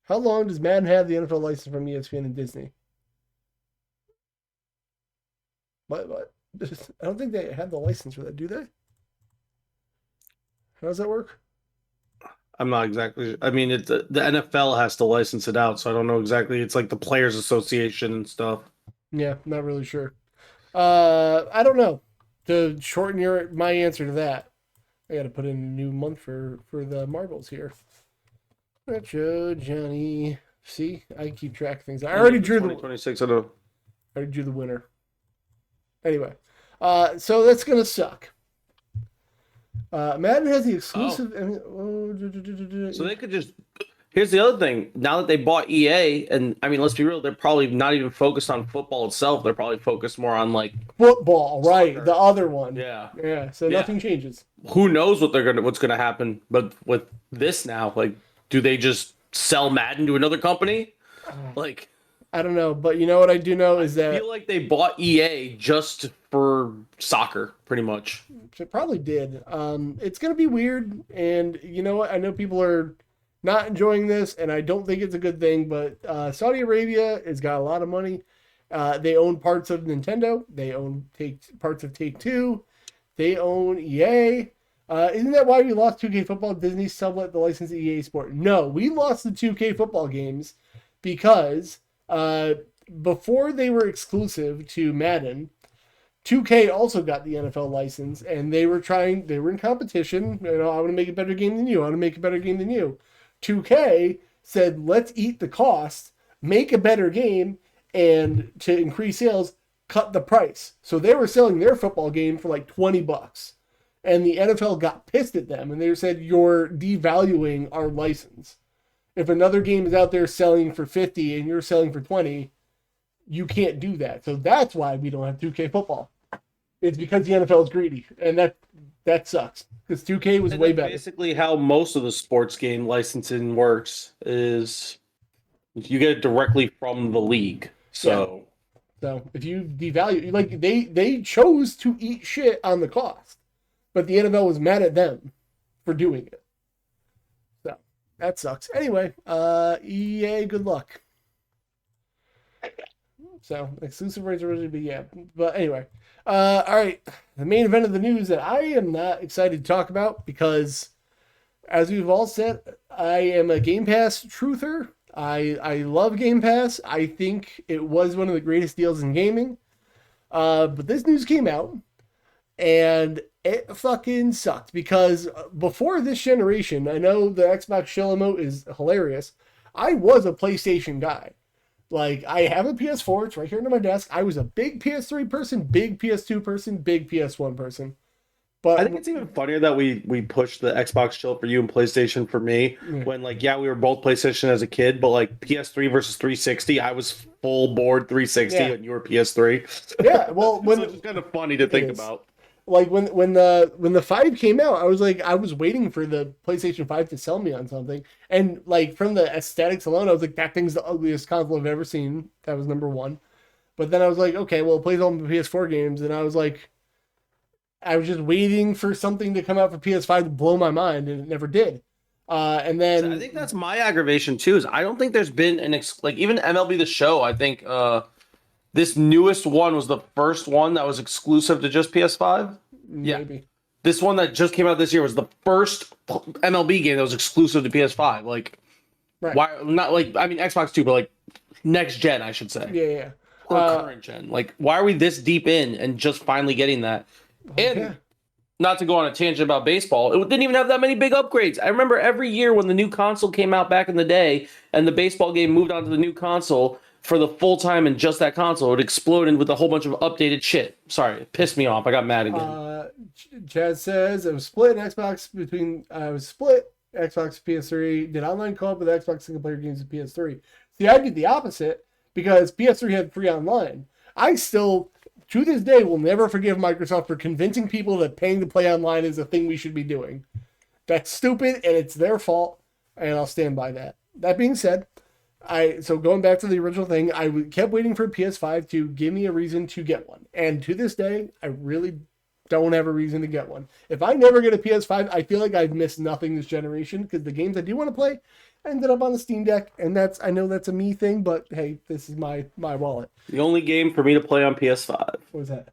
[SPEAKER 1] How long does Madden have the NFL license from ESPN and Disney? What? I don't think they have the license for that, do they? How does that work?
[SPEAKER 2] I'm not exactly. I mean, the NFL has to license it out, so I don't know exactly. It's like the Players Association and stuff.
[SPEAKER 1] Yeah, not really sure. I don't know. To shorten my answer to that, I got to put in a new month for the marbles here. Retro Johnny. See, I keep track of things. I already drew
[SPEAKER 2] 2026. I know.
[SPEAKER 1] I already drew the winner. Anyway, so that's gonna suck. Madden has the exclusive.
[SPEAKER 2] So they could just. Here's the other thing. Now that they bought EA, and I mean, let's be real, they're probably not even focused on football itself. They're probably focused more on like
[SPEAKER 1] football, right?
[SPEAKER 2] Soccer.
[SPEAKER 1] The other one.
[SPEAKER 2] Yeah.
[SPEAKER 1] So nothing changes.
[SPEAKER 2] Who knows what's gonna happen? But with this now, like, do they just sell Madden to another company? Like,
[SPEAKER 1] I don't know, but you know what I do know is that
[SPEAKER 2] I feel like they bought EA just for soccer, pretty much.
[SPEAKER 1] It probably did. It's gonna be weird, and you know what? I know people are not enjoying this, and I don't think it's a good thing, but Saudi Arabia has got a lot of money. They own parts of Nintendo. They own parts of Take-Two. They own EA. Isn't that why we lost 2K Football? Disney sublet the license to EA Sport. No, we lost the 2K Football games because before they were exclusive to Madden, 2K also got the NFL license, and they were in competition. You know, I want to make a better game than you. I want to make a better game than you. 2K said, let's eat the cost, make a better game, and to increase sales, cut the price. So they were selling their football game for like $20. And the NFL got pissed at them, and they said, you're devaluing our license. If another game is out there selling for 50 and you're selling for 20, you can't do that. So that's why we don't have 2K football. It's because the NFL is greedy, and that sucks. Because 2K was way better.
[SPEAKER 2] Basically, how most of the sports game licensing works is you get it directly from the league. So
[SPEAKER 1] if you devalue, like they chose to eat shit on the cost, but the NFL was mad at them for doing it. So that sucks. Anyway, EA, good luck. So exclusive rights originally, but yeah. But anyway, all right. The main event of the news that I am not excited to talk about because, as we've all said, I am a Game Pass truther. I love Game Pass. I think it was one of the greatest deals in gaming. But this news came out, and it fucking sucked because before this generation, I know the Xbox Shill emote is hilarious. I was a PlayStation guy. Like, I have a PS4, it's right here under my desk. I was a big PS3 person, big PS2 person, big PS1 person. But
[SPEAKER 2] I think it's even funnier that we pushed the Xbox Shill for you and PlayStation for me. When, like, yeah, we were both PlayStation as a kid, but, like, PS3 versus 360, I was full board 360 and you were PS3.
[SPEAKER 1] Yeah, well,
[SPEAKER 2] so it's kind of funny to think about.
[SPEAKER 1] Like, when the 5 came out, I was waiting for the PlayStation 5 to sell me on something. And, like, from the aesthetics alone, I was like, that thing's the ugliest console I've ever seen. That was number one. But then I was like, okay, well, it plays all the PS4 games. And I was like, I was just waiting for something to come out for PS5 to blow my mind, and it never did. And then...
[SPEAKER 2] I think that's my aggravation, too, is I don't think there's been like, even MLB The Show, I think... this newest one was the first one that was exclusive to just PS5.
[SPEAKER 1] Maybe.
[SPEAKER 2] Yeah. This one that just came out this year was the first MLB game that was exclusive to PS5. Like,
[SPEAKER 1] Right.
[SPEAKER 3] Why not like I mean Xbox too, but like next gen, I should say.
[SPEAKER 1] Yeah.
[SPEAKER 3] Or current gen. Like, why are we this deep in and just finally getting that? And
[SPEAKER 1] Yeah.
[SPEAKER 3] not to go on a tangent about baseball, it didn't even have that many big upgrades. I remember every year when the new console came out back in the day and the baseball game moved on to the new console for the full time and just that console, it exploded with a whole bunch of updated shit. Sorry, it pissed me off. I got mad again.
[SPEAKER 1] Chad says I was split Xbox PS3, did online co-op with Xbox single player games with PS3. See, I did the opposite because PS3 had free online. I still, to this day, will never forgive Microsoft for convincing people that paying to play online is a thing we should be doing. That's stupid and it's their fault, and I'll stand by that. That being said, so going back to the original thing, kept waiting for PS5 to give me a reason to get one. And to this day, I really don't have a reason to get one. If I never get a PS5, I feel like I've missed nothing this generation because the games I do want to play ended up on the Steam Deck, and I know that's a me thing, but hey, this is my wallet.
[SPEAKER 2] The only game for me to play on PS5.
[SPEAKER 1] What was that?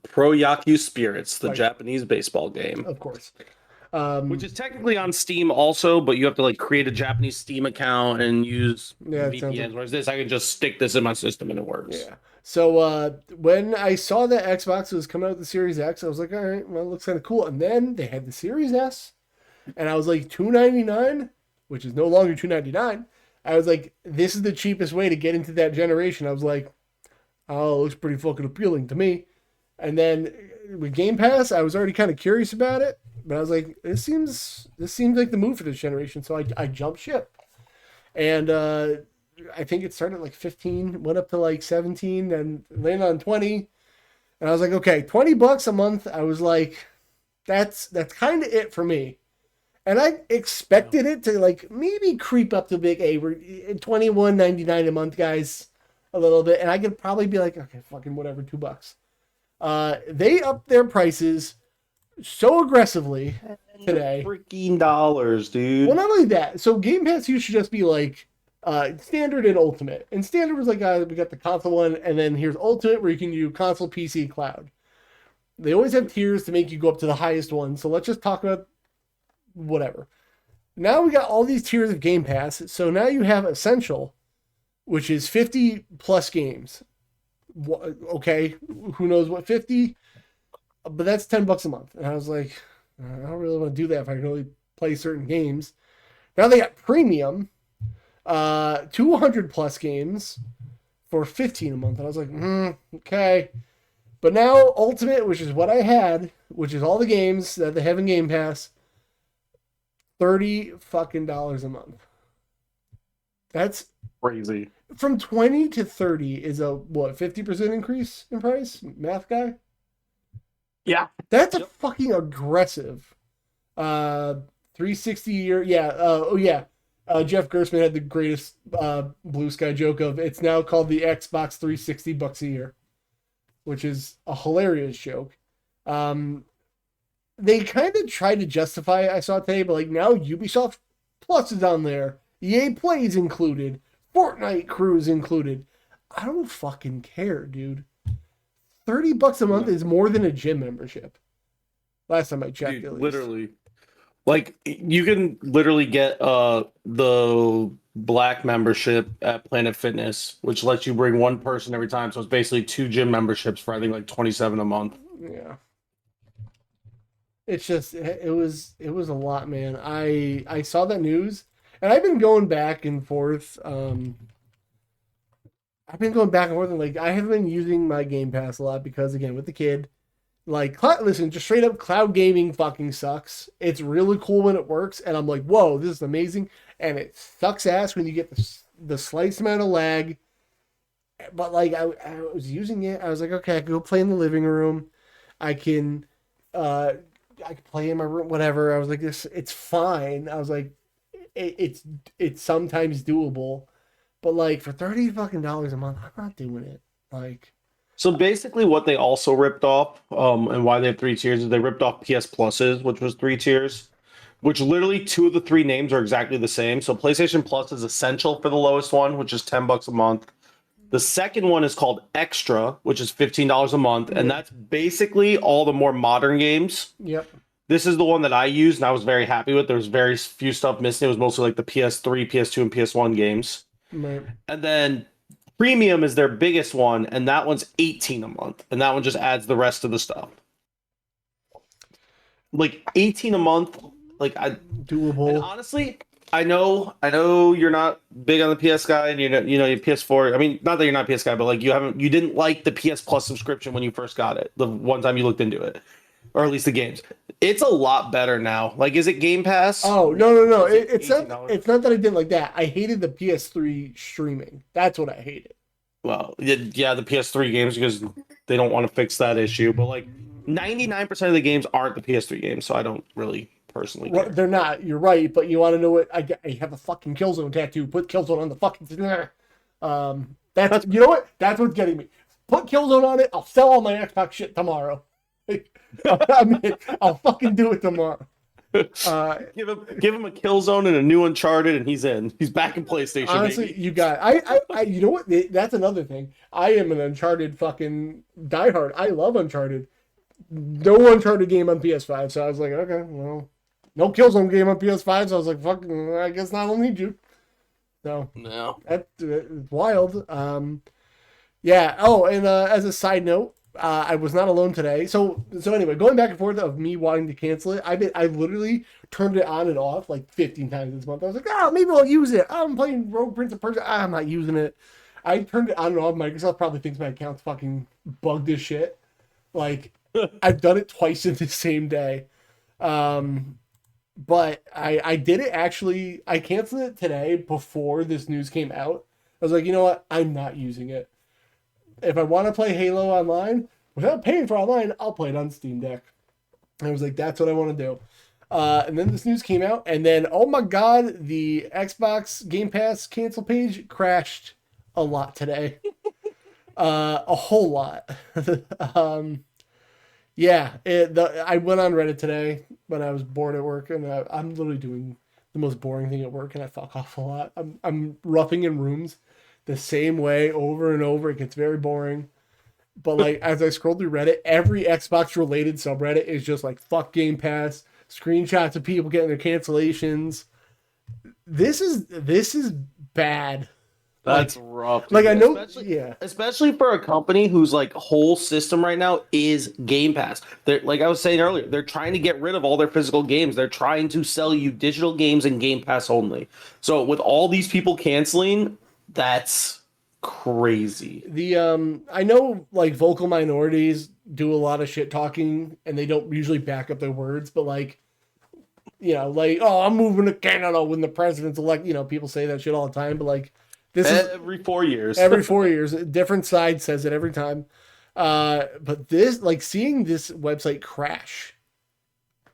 [SPEAKER 2] Pro Yaku Spirits, the Japanese baseball game.
[SPEAKER 1] Of course.
[SPEAKER 3] Which is technically on Steam also, but you have to like create a Japanese Steam account and use VPNs. Whereas this, I can just stick this in my system and it works.
[SPEAKER 1] Yeah. So when I saw that Xbox was coming out with the Series X, I was like, all right, well, it looks kind of cool. And then they had the Series S, and I was like, $299, which is no longer $299. I was like, this is the cheapest way to get into that generation. I was like, oh, it looks pretty fucking appealing to me. And then with Game Pass, I was already kind of curious about it, but I was like, this seems like the move for this generation. So I jumped ship, and I think it started at like 15, went up to like 17, and landed on 20. And I was like, okay, $20 a month. I was like, that's kind of it for me. And I expected it to like maybe creep up to big A. We're $21.99 a month, guys, a little bit, and I could probably be like, okay, fucking whatever, $2. They upped their prices so aggressively today.
[SPEAKER 2] Freaking dollars, dude.
[SPEAKER 1] Well, not only that. So Game Pass used to just be like standard and ultimate. And standard was like, we got the console one, and then here's ultimate where you can do console, PC, cloud. They always have tiers to make you go up to the highest one. So let's just talk about whatever. Now we got all these tiers of Game Pass. So now you have Essential, which is 50 plus games. Okay, who knows what 50? But that's $10 a month. And I was like, I don't really want to do that if I can only play certain games. Now they got Premium, 200 plus games for $15 a month. And I was like, okay. But now Ultimate, which is what I had, which is all the games that they have in Game Pass, $30 fucking a month. That's
[SPEAKER 2] crazy.
[SPEAKER 1] From 20 to 30 is a 50% increase in price? Math guy?
[SPEAKER 2] Yeah.
[SPEAKER 1] That's a fucking aggressive 360 year. Yeah. Jeff Gerstmann had the greatest Blue Sky joke of it's now called the Xbox 360 bucks a year, which is a hilarious joke. They kind of tried to justify it, I saw it today, but like now Ubisoft Plus is on there. EA Play is included. Fortnite Crew is included. I don't fucking care, dude. $30 a month is more than a gym membership. Last time I checked,
[SPEAKER 2] Dude,
[SPEAKER 1] at least.
[SPEAKER 2] literally. Like, you can literally get the black membership at Planet Fitness, which lets you bring one person every time. So it's basically 2 gym memberships for, I think, like $27 a month.
[SPEAKER 1] Yeah. It's just, it was a lot, man. I saw that news, and I've been going back and forth. And like, I have been using my Game Pass a lot because, again, with the kid, like, listen, just straight up cloud gaming fucking sucks. It's really cool when it works, and I'm like, whoa, this is amazing. And it sucks ass when you get the slight amount of lag. But, like, I was using it. I was like, okay, I can go play in the living room. I can play in my room, whatever. I was like, it's fine. I was like, it's sometimes doable. But, like, for $30 fucking a month, I'm not doing it. Like,
[SPEAKER 2] so basically what they also ripped off, and why they have 3 tiers, is they ripped off PS Pluses, which was 3 tiers, which literally 2 of the 3 names are exactly the same. So PlayStation Plus is Essential for the lowest one, which is $10 a month. The second one is called Extra, which is $15 a month, and that's basically all the more modern games.
[SPEAKER 1] Yep.
[SPEAKER 3] This is the one that I used and I was very happy with. There was very few stuff missing. It was mostly like the PS3, PS2, and PS1 games.
[SPEAKER 1] Right.
[SPEAKER 3] And then Premium is their biggest one, and that one's 18 a month. And that one just adds the rest of the stuff. Like 18 a month, like I
[SPEAKER 1] Doable.
[SPEAKER 3] And honestly, I know you're not big on the PS guy, and your PS4. I mean, not that you're not a PS guy, but like you didn't like the PS Plus subscription when you first got it. The one time you looked into it, or at least the games. It's a lot better now. Like, is it Game Pass?
[SPEAKER 1] Oh no!
[SPEAKER 3] It's like
[SPEAKER 1] It's not that I didn't like that. I hated the PS3 streaming. That's what I hated.
[SPEAKER 3] Well, yeah, the PS3 games because they don't want to fix that issue. But like 99% of the games aren't the PS3 games, so I don't really personally care.
[SPEAKER 1] Well, they're not. You're right, but you want to know what? I have a fucking Killzone tattoo. Put Killzone on the fucking. That's you know what? That's what's getting me. Put Killzone on it. I'll sell all my Xbox shit tomorrow. I mean, I'll fucking do it tomorrow.
[SPEAKER 3] Give him a Killzone and a new Uncharted, and he's in. He's back in PlayStation.
[SPEAKER 1] Honestly,
[SPEAKER 3] baby.
[SPEAKER 1] you got. You know what? That's another thing. I am an Uncharted fucking diehard. I love Uncharted. No Uncharted game on PS5, so I was like, okay, well, no Killzone game on PS5, so I was like, fuck, I guess I don't need you. So
[SPEAKER 3] No.
[SPEAKER 1] that's wild. Yeah. Oh, and as a side note, I was not alone today. So anyway, going back and forth of me wanting to cancel it, I literally turned it on and off like 15 times this month. I was like, oh, maybe I'll use it. I'm playing Rogue Prince of Persia. I'm not using it. I turned it on and off. Microsoft probably thinks my account's fucking bugged as shit. Like, I've done it twice in the same day. But I did it actually. I canceled it today before this news came out. I was like, you know what? I'm not using it. If I want to play Halo online without paying for online, I'll play it on Steam Deck. And I was like, that's what I want to do. And then this news came out, and then oh my god, the Xbox Game Pass cancel page crashed a lot today. A whole lot. Yeah, I went on Reddit today when I was bored at work, and I'm literally doing the most boring thing at work, and I fuck off a lot. I'm roughing in rooms the same way over and over. It gets very boring. But like as I scroll through Reddit, every Xbox related subreddit is just like fuck Game Pass, screenshots of people getting their cancellations. This is bad.
[SPEAKER 3] That's rough.
[SPEAKER 1] Like I know,
[SPEAKER 3] especially for a company whose like whole system right now is Game Pass. They're like I was saying earlier, they're trying to get rid of all their physical games. They're trying to sell you digital games and Game Pass only. So with all these people canceling, that's crazy.
[SPEAKER 1] I know like vocal minorities do a lot of shit talking and they don't usually back up their words, but like like, oh, I'm moving to Canada when the president's elect. People say that shit all the time, but like. This is
[SPEAKER 3] every 4 years.
[SPEAKER 1] Every 4 years, a different side says it every time. But this, like, seeing this website crash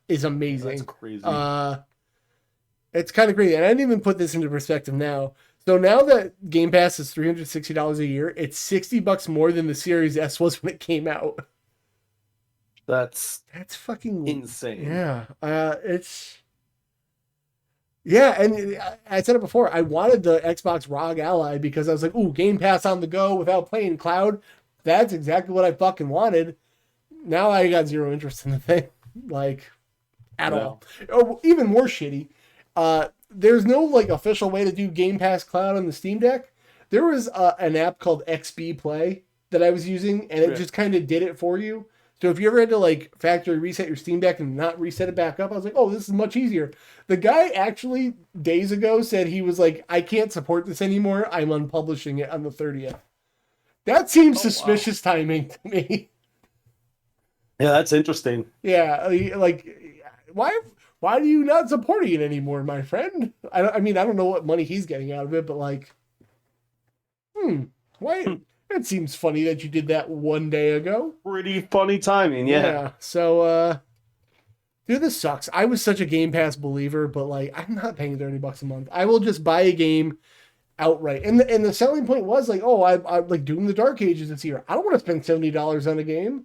[SPEAKER 1] is amazing.
[SPEAKER 3] That's crazy.
[SPEAKER 1] It's kind of crazy, and I didn't even put this into perspective now. So now that Game Pass is $360 a year, it's $60 more than the Series S was when it came out.
[SPEAKER 3] That's
[SPEAKER 1] fucking
[SPEAKER 3] insane.
[SPEAKER 1] Yeah, Yeah, and I said it before. I wanted the Xbox ROG Ally because I was like, ooh, Game Pass on the go without playing cloud. That's exactly what I fucking wanted. Now I got zero interest in the thing. Like, at all. Oh, even more shitty. There's no, like, official way to do Game Pass Cloud on the Steam Deck. There was an app called XB Play that I was using, and it just kind of did it for you. So if you ever had to like factory reset your Steam Deck and not reset it back up, I was like, oh, this is much easier. The guy actually days ago said he was like, I can't support this anymore. I'm unpublishing it on the 30th. That seems suspicious timing to me.
[SPEAKER 3] Yeah, that's interesting.
[SPEAKER 1] Yeah, like why are you not supporting it anymore, my friend? I mean, I don't know what money he's getting out of it, but like, why? It seems funny that you did that one day ago.
[SPEAKER 3] Pretty funny timing, yeah.
[SPEAKER 1] So, dude, this sucks. I was such a Game Pass believer, but like, I'm not paying $30 a month. I will just buy a game outright. And the selling point was like, oh, I like Doom the Dark Ages this year. I don't want to spend $70 on a game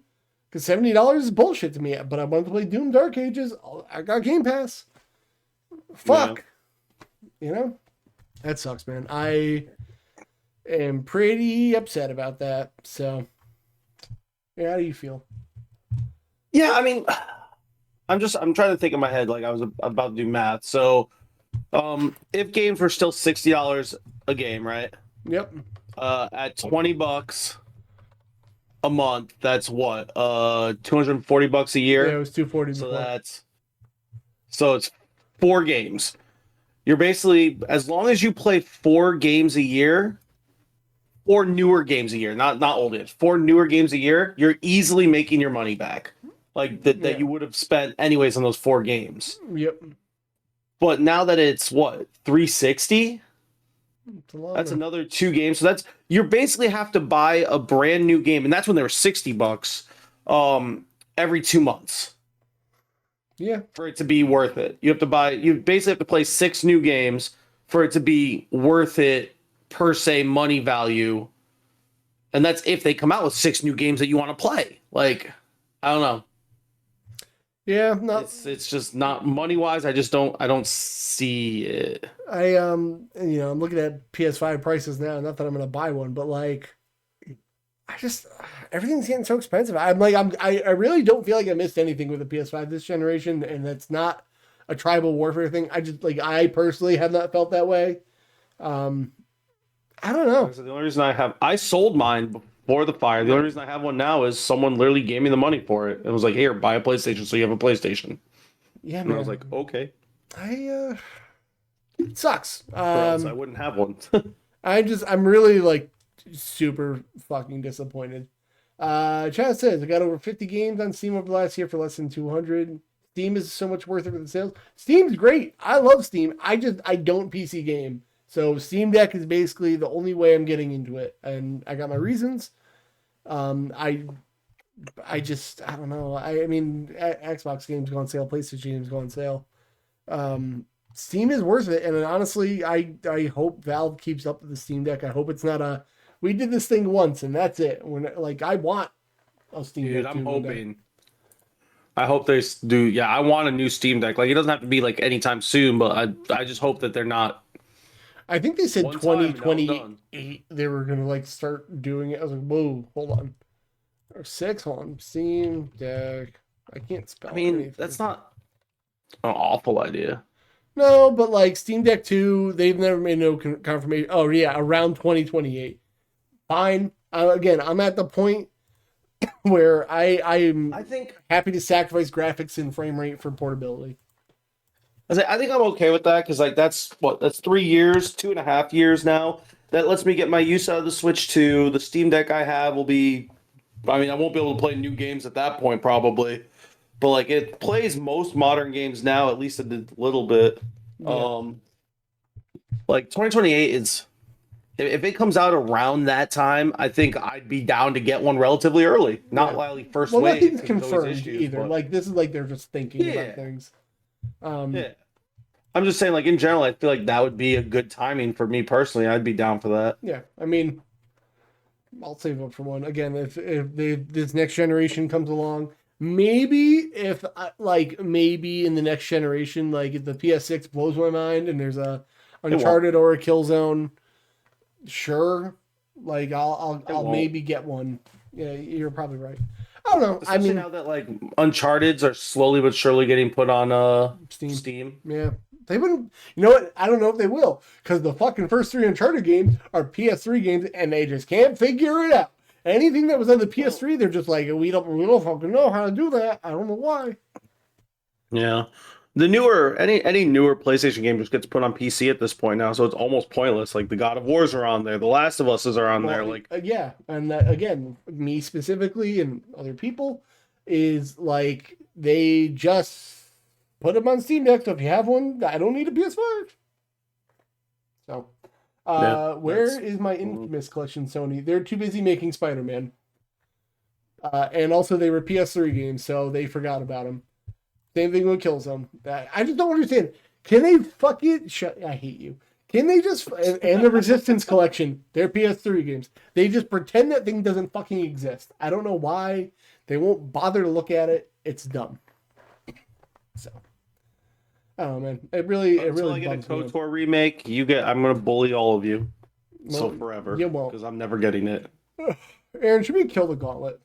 [SPEAKER 1] because $70 is bullshit to me. But I want to play Doom Dark Ages. I got Game Pass. Fuck. Yeah. That sucks, man. I am pretty upset about that. So, yeah, how do you feel?
[SPEAKER 3] Yeah, I mean, I'm trying to think in my head like I was about to do math. So, if games were still $60 a game, right?
[SPEAKER 1] Yep.
[SPEAKER 3] At $20 a month, that's what? $240 a
[SPEAKER 1] Yeah,
[SPEAKER 3] year.
[SPEAKER 1] it was 240
[SPEAKER 3] So
[SPEAKER 1] before.
[SPEAKER 3] it's 4 games. You're basically, as long as you play 4 games a year, 4 newer games a year, not old games, 4 newer games a year, you're easily making your money back. Like that
[SPEAKER 1] Yeah.
[SPEAKER 3] you would have spent anyways on those 4 games.
[SPEAKER 1] Yep.
[SPEAKER 3] But now that it's what, 360?
[SPEAKER 1] It's a lot.
[SPEAKER 3] That's another 2 games. So you basically have to buy a brand new game, and that's when they were $60 every 2 months.
[SPEAKER 1] Yeah.
[SPEAKER 3] For it to be worth it. You basically have to play 6 new games for it to be worth it per se money value. And that's if they come out with 6 new games that you want to play. Like, I don't know.
[SPEAKER 1] Yeah, no.
[SPEAKER 3] It's just not money wise. I don't see it.
[SPEAKER 1] I'm looking at PS5 prices now. Not that I'm gonna buy one, but like, everything's getting so expensive. I really don't feel like I missed anything with the PS5 this generation, and that's not a tribal warfare thing. I personally have not felt that way. I don't know.
[SPEAKER 3] So the only reason I sold mine before the fire. The only reason I have one now is someone literally gave me the money for it. It was like, here, buy a PlayStation so you have a PlayStation.
[SPEAKER 1] Yeah,
[SPEAKER 3] and
[SPEAKER 1] man.
[SPEAKER 3] I was like, okay.
[SPEAKER 1] It sucks.
[SPEAKER 3] Or else I wouldn't have one.
[SPEAKER 1] I'm really like super fucking disappointed. Chad says I got over 50 games on Steam over the last year for less than 200. Steam is so much worth it for the sales. Steam's great. I love Steam. I don't PC game. So Steam Deck is basically the only way I'm getting into it, and I got my reasons. I don't know. I mean, Xbox games go on sale, PlayStation games go on sale. Steam is worth it, and honestly, I hope Valve keeps up with the Steam Deck. I hope it's not we did this thing once and that's it. I want a Steam
[SPEAKER 3] Dude,
[SPEAKER 1] Deck.
[SPEAKER 3] I'm hoping. I hope they do. Yeah, I want a new Steam Deck. Like, it doesn't have to be like anytime soon, but I just hope that they're not.
[SPEAKER 1] I think they said
[SPEAKER 3] One time and
[SPEAKER 1] 2028 they were gonna like start doing it. I was like, whoa, hold on. Or 6, hold on. Steam Deck. I can't spell.
[SPEAKER 3] I mean,
[SPEAKER 1] anything.
[SPEAKER 3] that's not an awful idea.
[SPEAKER 1] No, but like Steam Deck 2, they've never made no confirmation. Oh yeah, around 2028. Fine. Again, I'm at the point where I'm
[SPEAKER 3] I think
[SPEAKER 1] happy to sacrifice graphics and frame rate for portability.
[SPEAKER 3] I think I'm okay with that because like that's 3 years, 2.5 years now. That lets me get my use out of the Switch 2. The Steam Deck I have will be. I mean, I won't be able to play new games at that point probably, but like it plays most modern games now, at least a little bit.
[SPEAKER 1] Yeah.
[SPEAKER 3] Like 2028 is. If it comes out around that time, I think I'd be down to get one relatively early. Not like first wave.
[SPEAKER 1] Nothing's
[SPEAKER 3] 'cause there's always
[SPEAKER 1] confirmed
[SPEAKER 3] issues,
[SPEAKER 1] either.
[SPEAKER 3] but-
[SPEAKER 1] Like this is like they're just thinking
[SPEAKER 3] Yeah.
[SPEAKER 1] about things.
[SPEAKER 3] Yeah. I'm just saying, like in general, I feel like that would be a good timing for me personally. I'd be down for that.
[SPEAKER 1] Yeah. I mean, I'll save up for one. Again, if this next generation comes along, maybe maybe in the next generation, like if the PS6 blows my mind and there's a Uncharted or a Killzone, sure. Like I'll maybe get one. Yeah, you're probably right. I don't know.
[SPEAKER 3] Especially now that like Uncharted's are slowly but surely getting put on Steam.
[SPEAKER 1] Yeah. They wouldn't. You know what? I don't know if they will, because the fucking first 3 Uncharted games are PS3 games, and they just can't figure it out. Anything that was on the PS3, they're just like, we don't fucking know how to do that. I don't know why.
[SPEAKER 3] Yeah, the newer any newer PlayStation game just gets put on PC at this point now, so it's almost pointless. Like the God of Wars are on there, the Last of Us are on there. Like
[SPEAKER 1] yeah, and that, again, me specifically and other people is like they just put them on Steam Deck. So if you have one, I don't need a PS5. So, where is my Infamous collection, Sony? They're too busy making Spider-Man. And also they were PS3 games, so they forgot about them. Same thing with Killzone. I just don't understand. Can they fucking I hate you. Can they just and the Resistance collection? They're PS3 games. They just pretend that thing doesn't fucking exist. I don't know why. They won't bother to look at it. It's dumb. So, oh man, it really
[SPEAKER 3] I get a KOTOR remake, I'm gonna bully all of you. So forever.
[SPEAKER 1] You won't.
[SPEAKER 3] Because I'm never getting it.
[SPEAKER 1] Aaron, should we kill the gauntlet?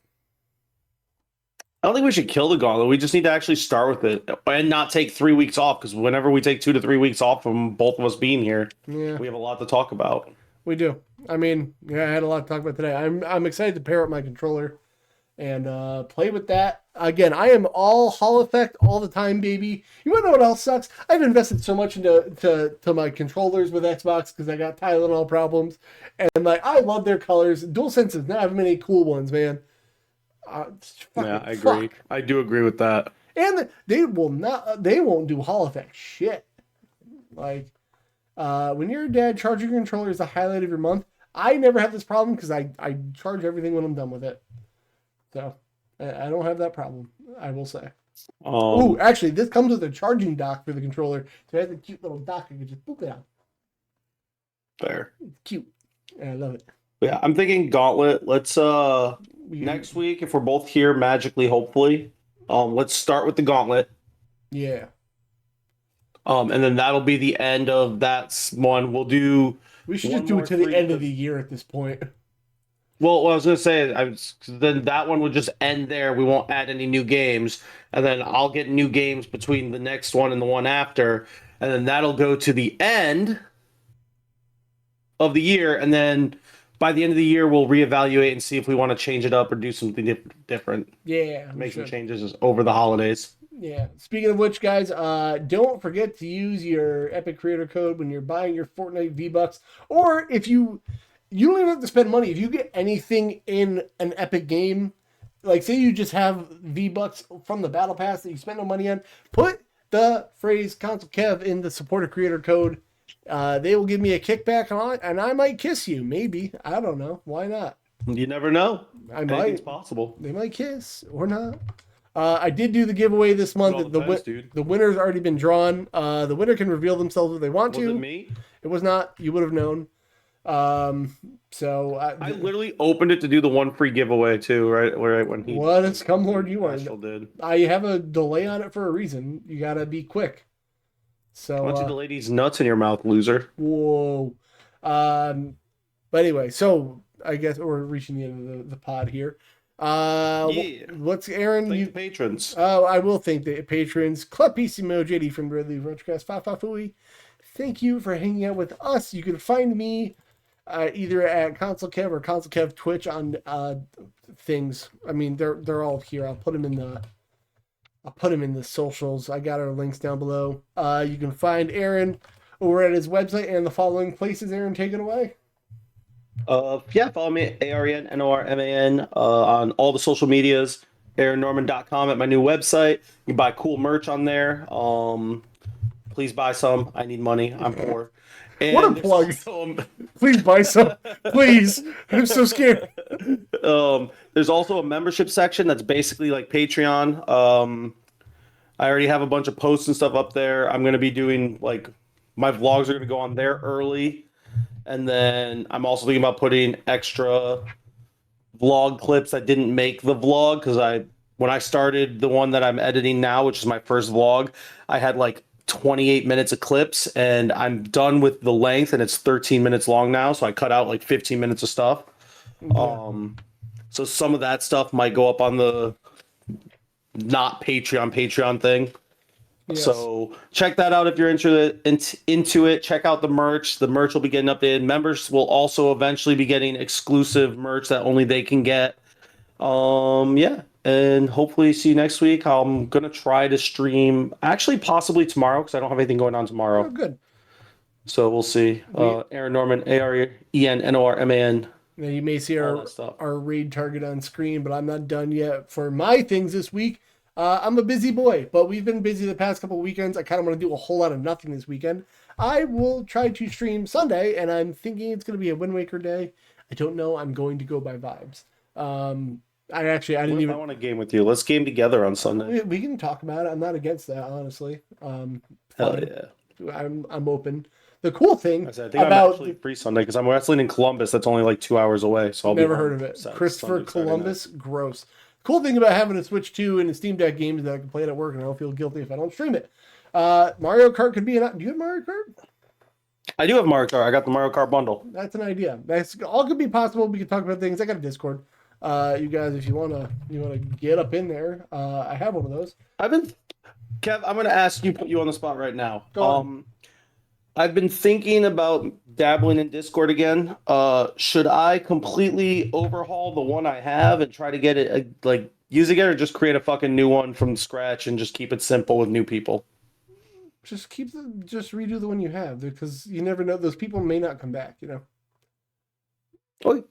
[SPEAKER 3] I don't think we should kill the gauntlet. We just need to actually start with it and not take 3 weeks off, because whenever we take 2 to 3 weeks off from both of us being here,
[SPEAKER 1] Yeah,
[SPEAKER 3] we have a lot to talk about.
[SPEAKER 1] we do. I mean, yeah, I had a lot to talk about today. I'm excited to pair up my controller and play with that. Again, I am all Hall effect all the time, baby. You want to know what else sucks? I've invested so much into my controllers with Xbox because I got Tylenol problems, and like I love their colors. DualSense does not have many cool ones, man.
[SPEAKER 3] Yeah, I agree.
[SPEAKER 1] Fuck.
[SPEAKER 3] I do agree with that.
[SPEAKER 1] And they won't do Hall effect shit. Like when your dad charging your controller is the highlight of your month. I never have this problem because I charge everything when I'm done with it. So I don't have that problem, I will say. Oh, actually, this comes with a charging dock for the controller. So it has a cute little dock. I can just boop it out.
[SPEAKER 3] Fair.
[SPEAKER 1] It's cute. And I love it.
[SPEAKER 3] Yeah, I'm thinking Gauntlet. Let's next week, if we're both here magically, hopefully, let's start with the Gauntlet.
[SPEAKER 1] Yeah.
[SPEAKER 3] And then that'll be the end of that one. We'll do.
[SPEAKER 1] We should just do it to the end of the year at this point.
[SPEAKER 3] Well, what I was gonna say, then that one will just end there. We won't add any new games, and then I'll get new games between the next one and the one after, and then that'll go to the end of the year, and then by the end of the year, we'll reevaluate and see if we want to change it up or do something different.
[SPEAKER 1] Yeah.
[SPEAKER 3] Make some changes over the holidays.
[SPEAKER 1] Yeah. Speaking of which, guys, don't forget to use your Epic Creator Code when you're buying your Fortnite V-Bucks, or if you don't even have to spend money. If you get anything in an Epic game, like say you just have V-Bucks from the Battle Pass that you spend no money on, put the phrase Console Kev in the supporter creator code. They will give me a kickback on it, and I might kiss you. Maybe. I don't know. Why not?
[SPEAKER 3] You never know.
[SPEAKER 1] Anything's
[SPEAKER 3] possible.
[SPEAKER 1] They might kiss or not. I did do the giveaway this month. The winner's already been drawn. The winner can reveal themselves if they want to.
[SPEAKER 3] Was it me?
[SPEAKER 1] It was not. You would have known. So
[SPEAKER 3] I literally opened it to do the one free giveaway too, right when he.
[SPEAKER 1] What a scumlord you are!
[SPEAKER 3] Did.
[SPEAKER 1] I have a delay on it for a reason. You gotta be quick. So
[SPEAKER 3] why don't you delay these nuts in your mouth, loser?
[SPEAKER 1] Whoa. But anyway, so I guess we're reaching the end of the pod here. What's Aaron?
[SPEAKER 3] Thank the patrons.
[SPEAKER 1] I will thank the patrons. Club PCMO, JD from Ridley Roachcast, Fafafui. Thank you for hanging out with us. You can find me either at Console Kev or Console Kev Twitch on things. I mean, they're all here. I'll put them in the socials. I got our links down below. You can find Aaron over at his website and the following places. Aaron, take it away.
[SPEAKER 3] Follow me at ARENNORMAN on all the social medias. AaronNorman.com at my new website. You can buy cool merch on there. Please buy some. I need money. I'm poor. And
[SPEAKER 1] what a plug! Please buy some. Please. I'm so scared.
[SPEAKER 3] There's also a membership section that's basically like Patreon. I already have a bunch of posts and stuff up there. I'm going to be doing like my vlogs are going to go on there early. And then I'm also thinking about putting extra vlog clips that didn't make the vlog because when I started the one that I'm editing now, which is my first vlog, I had like 28 minutes of clips and I'm done with the length and it's 13 minutes long now. So I cut out like 15 minutes of stuff. Yeah. So some of that stuff might go up on the not Patreon thing. Yes. So check that out if you're into it. Check out the merch. The merch will be getting updated. Members will also eventually be getting exclusive merch that only they can get. And hopefully see you next week. I'm going to try to stream actually possibly tomorrow because I don't have anything going on tomorrow.
[SPEAKER 1] Oh, good.
[SPEAKER 3] So we'll see. Aaron Norman, ARENNORMAN.
[SPEAKER 1] Now you may see our raid target on screen, but I'm not done yet for my things this week. I'm a busy boy, but we've been busy the past couple of weekends. I kind of want to do a whole lot of nothing this weekend. I will try to stream Sunday, and I'm thinking it's going to be a Wind Waker day. I don't know. I'm going to go by vibes. I didn't even.
[SPEAKER 3] I want to game with you. Let's game together on Sunday.
[SPEAKER 1] We can talk about it. I'm not against that, honestly.
[SPEAKER 3] Hell yeah.
[SPEAKER 1] I'm open. The cool thing
[SPEAKER 3] I think I'm actually free Sunday because I'm wrestling in Columbus. That's only like 2 hours away. So I'll
[SPEAKER 1] never heard of it. Christopher Columbus, gross. Cool thing about having a Switch 2 and a Steam Deck game is that I can play it at work and I don't feel guilty if I don't stream it. Mario Kart could be do you have Mario Kart?
[SPEAKER 3] I do have Mario Kart. I got the Mario Kart bundle.
[SPEAKER 1] That's an idea. That's all could be possible. We could talk about things. I got a Discord. You guys, if you wanna get up in there, I have one of those.
[SPEAKER 2] Kev, I'm gonna ask you, put you on the spot right now.
[SPEAKER 1] Go on.
[SPEAKER 2] I've been thinking about dabbling in Discord again. Should I completely overhaul the one I have and try to get it like use again, or just create a fucking new one from scratch and just keep it simple with new people?
[SPEAKER 1] Just just redo the one you have, because you never know. Those people may not come back.
[SPEAKER 2] Oh,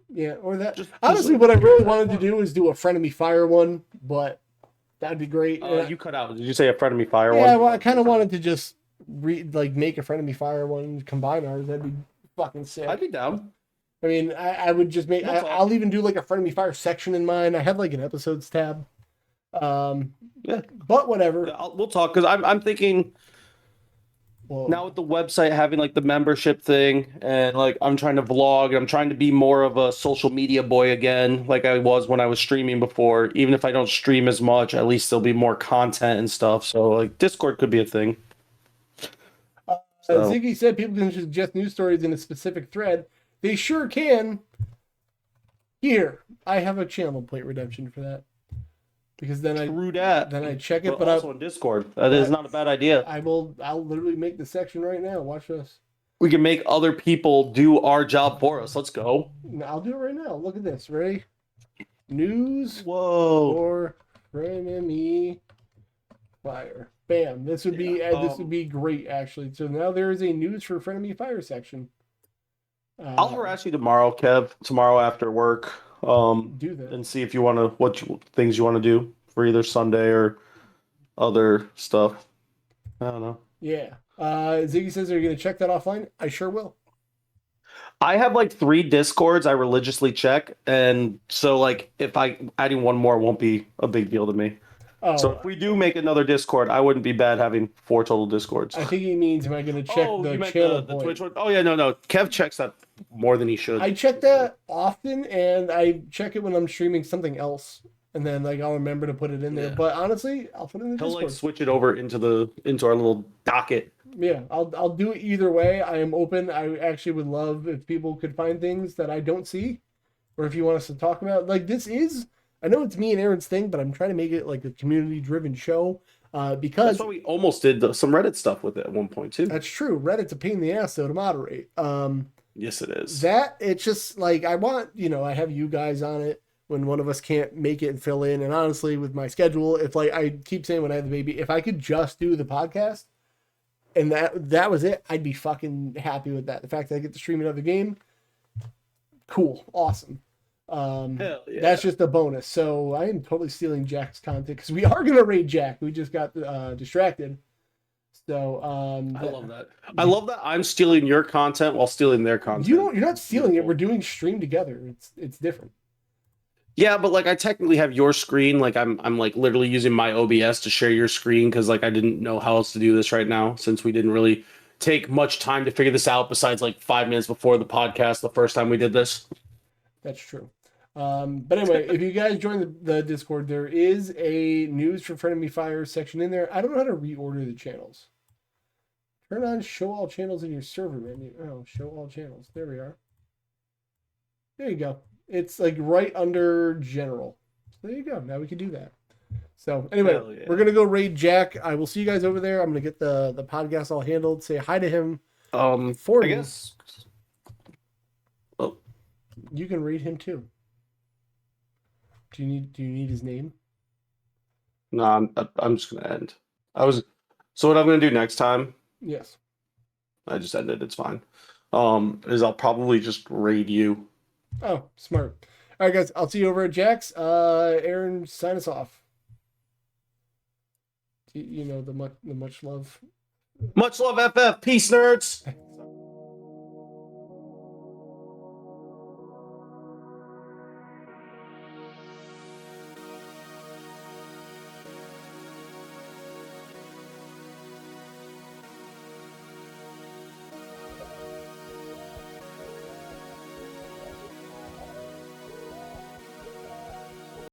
[SPEAKER 1] Yeah, or that.
[SPEAKER 2] Just-
[SPEAKER 1] Honestly, what I really wanted to do is do a friend of me fire one, but that'd be great.
[SPEAKER 2] you cut out. Did you say a friend of me fire
[SPEAKER 1] Yeah,
[SPEAKER 2] one?
[SPEAKER 1] well, I kind of wanted to just make a friend of me fire one and combine ours. That'd be fucking sick.
[SPEAKER 2] I'd be down.
[SPEAKER 1] I mean, I would just make.
[SPEAKER 2] We'll talk.
[SPEAKER 1] I'll even do like a friend of me fire section in mine. I have like an episodes tab.
[SPEAKER 2] Yeah.
[SPEAKER 1] But whatever.
[SPEAKER 2] We'll talk because I'm thinking
[SPEAKER 1] Well,
[SPEAKER 2] now with the website having like the membership thing, and like I'm trying to vlog, I'm trying to be more of a social media boy again, like I was when I was streaming before. Even if I don't stream as much, at least there'll be more content and stuff. So like Discord could be a thing. So.
[SPEAKER 1] Ziggy said people can suggest news stories in a specific thread. They sure can. Here, I have a channel plate redemption for that. Because then
[SPEAKER 2] True that.
[SPEAKER 1] I check it,
[SPEAKER 2] but
[SPEAKER 1] but
[SPEAKER 2] also on Discord. That is not a bad idea.
[SPEAKER 1] I'll literally make the section right now. Watch this.
[SPEAKER 2] We can make other people do our job for us. Let's go.
[SPEAKER 1] I'll do it right now. Look at this. Ready? News
[SPEAKER 2] Whoa.
[SPEAKER 1] for Frenemy Fire. Bam. This would be great actually. So now there is a news for Frenemy Fire section.
[SPEAKER 2] I'll harass you tomorrow, Kev. Tomorrow after work.
[SPEAKER 1] Do that.
[SPEAKER 2] And see if you want to things you want to do for either Sunday or other stuff. I don't know.
[SPEAKER 1] Yeah. Ziggy says, "Are you going to check that offline?" I sure will.
[SPEAKER 2] I have like 3 Discords I religiously check, and so like if adding one more won't be a big deal to me.
[SPEAKER 1] Oh,
[SPEAKER 2] So if we do make another Discord, I wouldn't be bad having 4 total Discords.
[SPEAKER 1] I think he means, am I going to check the channel
[SPEAKER 2] the
[SPEAKER 1] point?
[SPEAKER 2] Twitch one? Oh yeah, no. Kev checks that more than he should.
[SPEAKER 1] I check that often, and I check it when I'm streaming something else, and then like I'll remember to put it in there.
[SPEAKER 2] Yeah.
[SPEAKER 1] But honestly, I'll put it in the
[SPEAKER 2] He'll
[SPEAKER 1] Discord.
[SPEAKER 2] like switch it over into our little docket.
[SPEAKER 1] Yeah, I'll do it either way. I am open. I actually would love if people could find things that I don't see, or if you want us to talk about. Like this is, I know it's me and Aaron's thing, but I'm trying to make it like a community-driven show. Because
[SPEAKER 2] That's why we almost did some Reddit stuff with it at one point too.
[SPEAKER 1] that's true. Reddit's a pain in the ass though to moderate.
[SPEAKER 2] Yes, it is.
[SPEAKER 1] It's just like I want, I have you guys on it when one of us can't make it and fill in. And honestly, with my schedule, if like I keep saying when I have the baby, if I could just do the podcast and that was it, I'd be fucking happy with that. The fact that I get to stream another game, cool, awesome.
[SPEAKER 2] Hell yeah.
[SPEAKER 1] That's just a bonus. So I am totally stealing Jack's content because we are gonna raid Jack. We just got distracted. So
[SPEAKER 2] I love that. I love that I'm stealing your content while stealing their content.
[SPEAKER 1] you're not stealing it. We're doing stream together. It's different.
[SPEAKER 2] Yeah, but like I technically have your screen. Like I'm like literally using my OBS to share your screen because like I didn't know how else to do this right now since we didn't really take much time to figure this out besides like 5 minutes before the podcast the first time we did this.
[SPEAKER 1] That's true. But anyway, if you guys join the Discord, there is a news for Frenemy Fire section in there. I don't know how to reorder the channels. Turn on show all channels in your server menu. Oh, show all channels. There we are. There you go. It's like right under general. So there you go. Now we can do that. So anyway,
[SPEAKER 2] Hell yeah.
[SPEAKER 1] We're gonna go raid Jack. I will see you guys over there. I'm gonna get the podcast all handled. Say hi to him. For
[SPEAKER 2] I
[SPEAKER 1] me.
[SPEAKER 2] guess. Oh,
[SPEAKER 1] You can read him too. Do you need his name?
[SPEAKER 2] no, I'm just gonna end. So what I'm gonna do next time?
[SPEAKER 1] Yes.
[SPEAKER 2] I just ended. It's fine. Is I'll probably just raid you.
[SPEAKER 1] Oh, smart. All right, guys. I'll see you over at Jack's. Aaron, sign us off. You know the much love.
[SPEAKER 2] Much love, FF. Peace, nerds.